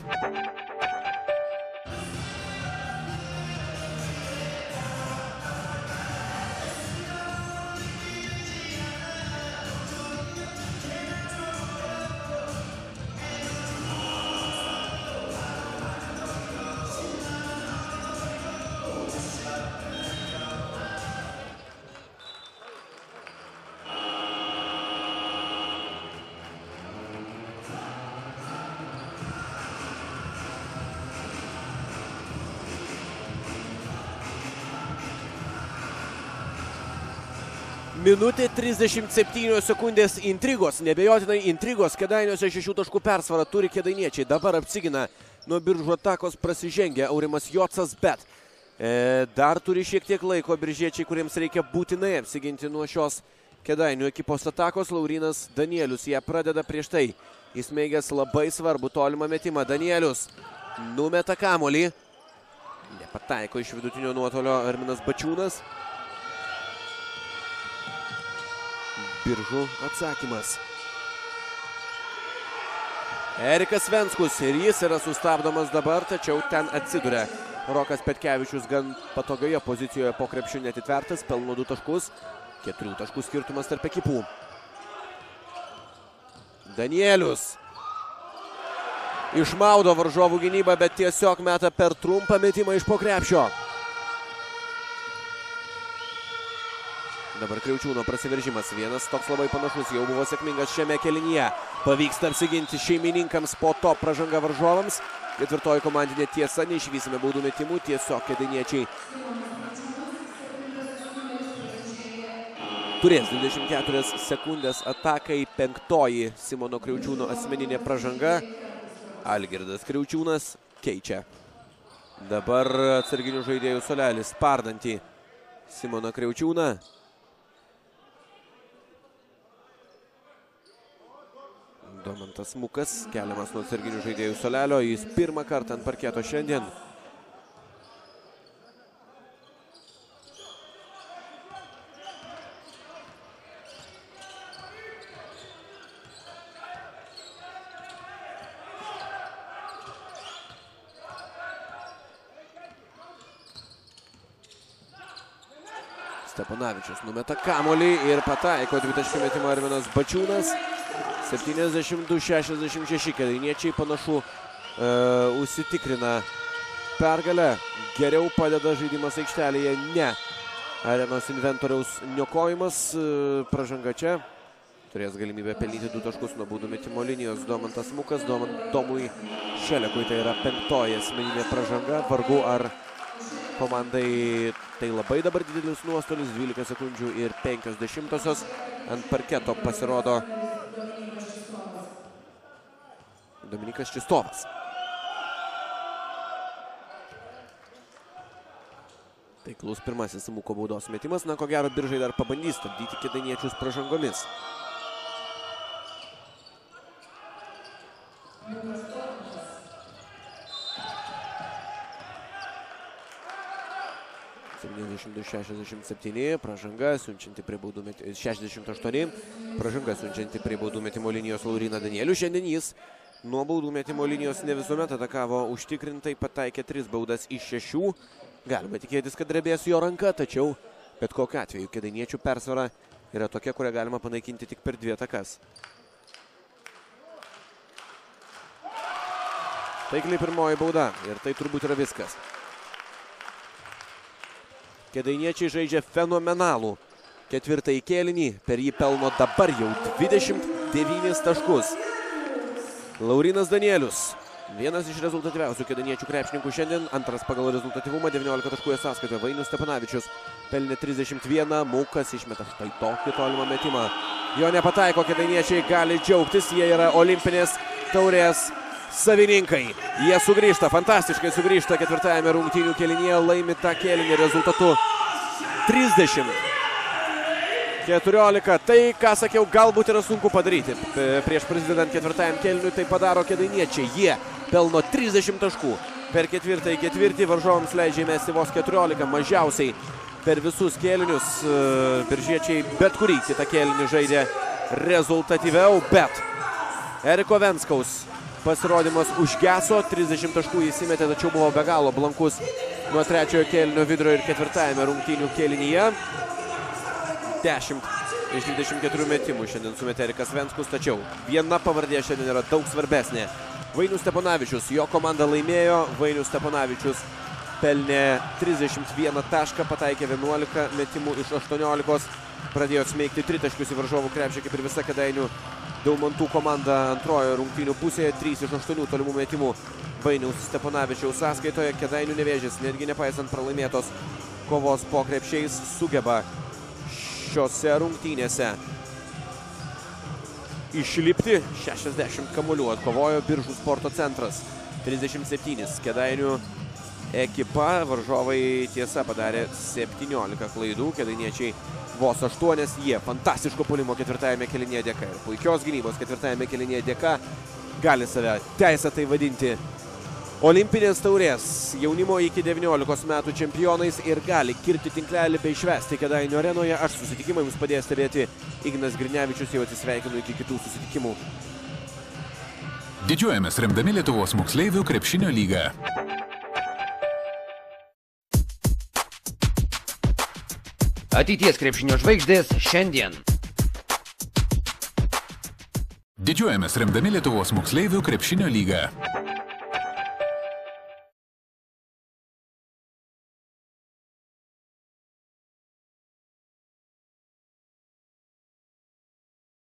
Minutė 37 sekundės intrigos, nebejotinai intrigos. Kėdainiuose 6 taškų persvarą turi kėdainiečiai. Dabar apsigina nuo Biržų atakos, prasižengia Aurimas Jocas, bet dar turi šiek tiek laiko biržiečiai, kuriems reikia būtinai apsiginti nuo šios Kėdainių ekipos atakos. Laurynas Danielius ją pradeda prieš tai. Įsmeigęs labai svarbu tolimą metimą. Danielius numeta kamuolį. Nepataiko iš vidutinio nuotolio Arminas Bačiūnas. Biržų atsakymas. Erikas Venskus ir jis yra sustabdomas dabar, tačiau ten atsiduria Rokas Petkevičius gan patogioje pozicijoje po krepšiu netitvertas, pelno 2 taškus, 4 taškų skirtumas tarp ekipų. Danielius išmaudo varžovų gynybą, bet tiesiog meta per trumpą metimą iš po krepšio. Dabar Kriaučiūno prasiveržimas, vienas toks labai panašus, jau buvo sėkmingas šiame kėlinyje. Pavyksta apsiginti šeimininkams, po to pražanga varžovams. Ketvirtoji komandinė tiesa, neišvysime baudų metimų, tiesiog kėdainiečiai turės 24 sekundės atakai. 5. Simono Kriaučiūno asmeninė pražanga. Algirdas Kriaučiūnas keičia. Dabar atsarginių žaidėjų suolelis spardantį Simoną Kriaučiūną. Domantas Mukas keliamas nuo atsarginių žaidėjų suolelio. Jis pirmą kartą ant parketo šiandien. Steponavičius numeta kamuolį ir pataiko dvitaškį metimą Arminas Bačiūnas. 72-66 kėdainiečiai panašu užsitikrina pergalę. Geriau padeda žaidimas aikštelėje, ne arenos inventoriaus niokojimas. Pražanga čia. Turės galimybę pelnyti 2 taškus nuo baudų metimo linijos Domantas Mukas. Domui Šelekui tai yra 5-oji asmeninė pražanga. Vargu ar komandai tai labai dabar didelis nuostolis. 12 sekundžių ir 0,5. Ant parketo pasirodo Dominikas Čistovas. Taiklus pirmasis Muko baudos metimas. Na, ko gero, Biržai dar pabandys stabdyti kėdainiečius pražangomis. Pražanga siunčianti prie baudų metimo 68. Pražanga siunčianti prie baudų metimo linijos Lauryną Danielių. Šiandien jis nuo baudų metimo linijos ne visuomet atakavo užtikrintai, pataikė 3 baudas iš 6. Galima tikėtis, kad drebės jo ranka, tačiau bet kokiu atveju kėdainiečių persvara yra tokia, kurią galima panaikinti tik per 2 atakas. Taikliai pirmoji bauda ir tai turbūt yra viskas. Kėdainiečiai žaidžia fenomenalų 4. kėlinį, per jį pelno dabar jau 29 taškus. Laurynas Danielius, vienas iš rezultatyviausių kėdainiečių krepšininkų šiandien, antras pagal rezultatyvumą, 19 taškų sąskaitoje. Vainius Steponavičius pelnė 31, Mukas išmeta štai tokį tolimą metimą. Jo nepataiko, kėdainiečiai gali džiaugtis, jie yra olimpinės taurės savininkai. Jie sugrįžta, fantastiškai sugrįžta 4. rungtynių kėlinyje, laimi tą kėlinį rezultatu 30-14. Tai, ką sakiau, galbūt yra sunku padaryti. Prieš prasidedant 4. kėliniui tai padaro kėdainiečiai. Jie pelno 30 taškų. Per 4. ketvirtį varžovams leidžia įmesti vos 14, mažiausiai per visus kėlinius. Biržiečiai bet kurį kitą kėlinį žaidė rezultatyviau, bet Eriko Venskaus pasirodymas užgeso, 30 taškų įsimetė, tačiau buvo be galo blankus nuo 3. kėlinio vidurio ir 4. rungtynių kėlinyje. 10 iš 24 metimų šiandien sumetė Erikas Venskus, tačiau viena pavardė šiandien yra daug svarbesnė. Vainius Steponavičius, jo komanda laimėjo, Vainius Steponavičius pelnė 31 tašką, pataikė 11 metimų iš 18, pradėjo smeigti 3 taškius į varžovų krepšį, kaip ir visa Kėdainių Daumantų komanda antrojo rungtynių pusėje, 3 iš 8 tolimų metimų Vainiaus Steponavičiaus sąskaitoje. Kėdainių Nevėžis, netgi nepaisant pralaimėtos kovos po krepšiais, sugeba šiose rungtynėse išlipti. 60 kamuolių atkovojo Biržų sporto centras. 37 Kėdainių ekipa, varžovai tiesa padarė 17 klaidų, kėdainiečiai vos 8, jie fantastiško puolimo 4. kėlinyje dėka ir puikios gynybos 4. kėlinyje dėka gali save teisėtai vadinti olimpinės taurės jaunimo iki 19 metų čempionais ir gali kirti tinklelį bei švęsti Kėdainių arenoje. Aš susitikimą jums padės stebėti Ignas Griniavičius, jau atsisveikinu iki kitų susitikimų. Didžiuojamės remdami Lietuvos moksleivių krepšinio lygą. Ateities krepšinio žvaigždės šiandien. Didžiuojamės remdami Lietuvos moksleivių krepšinio lygą.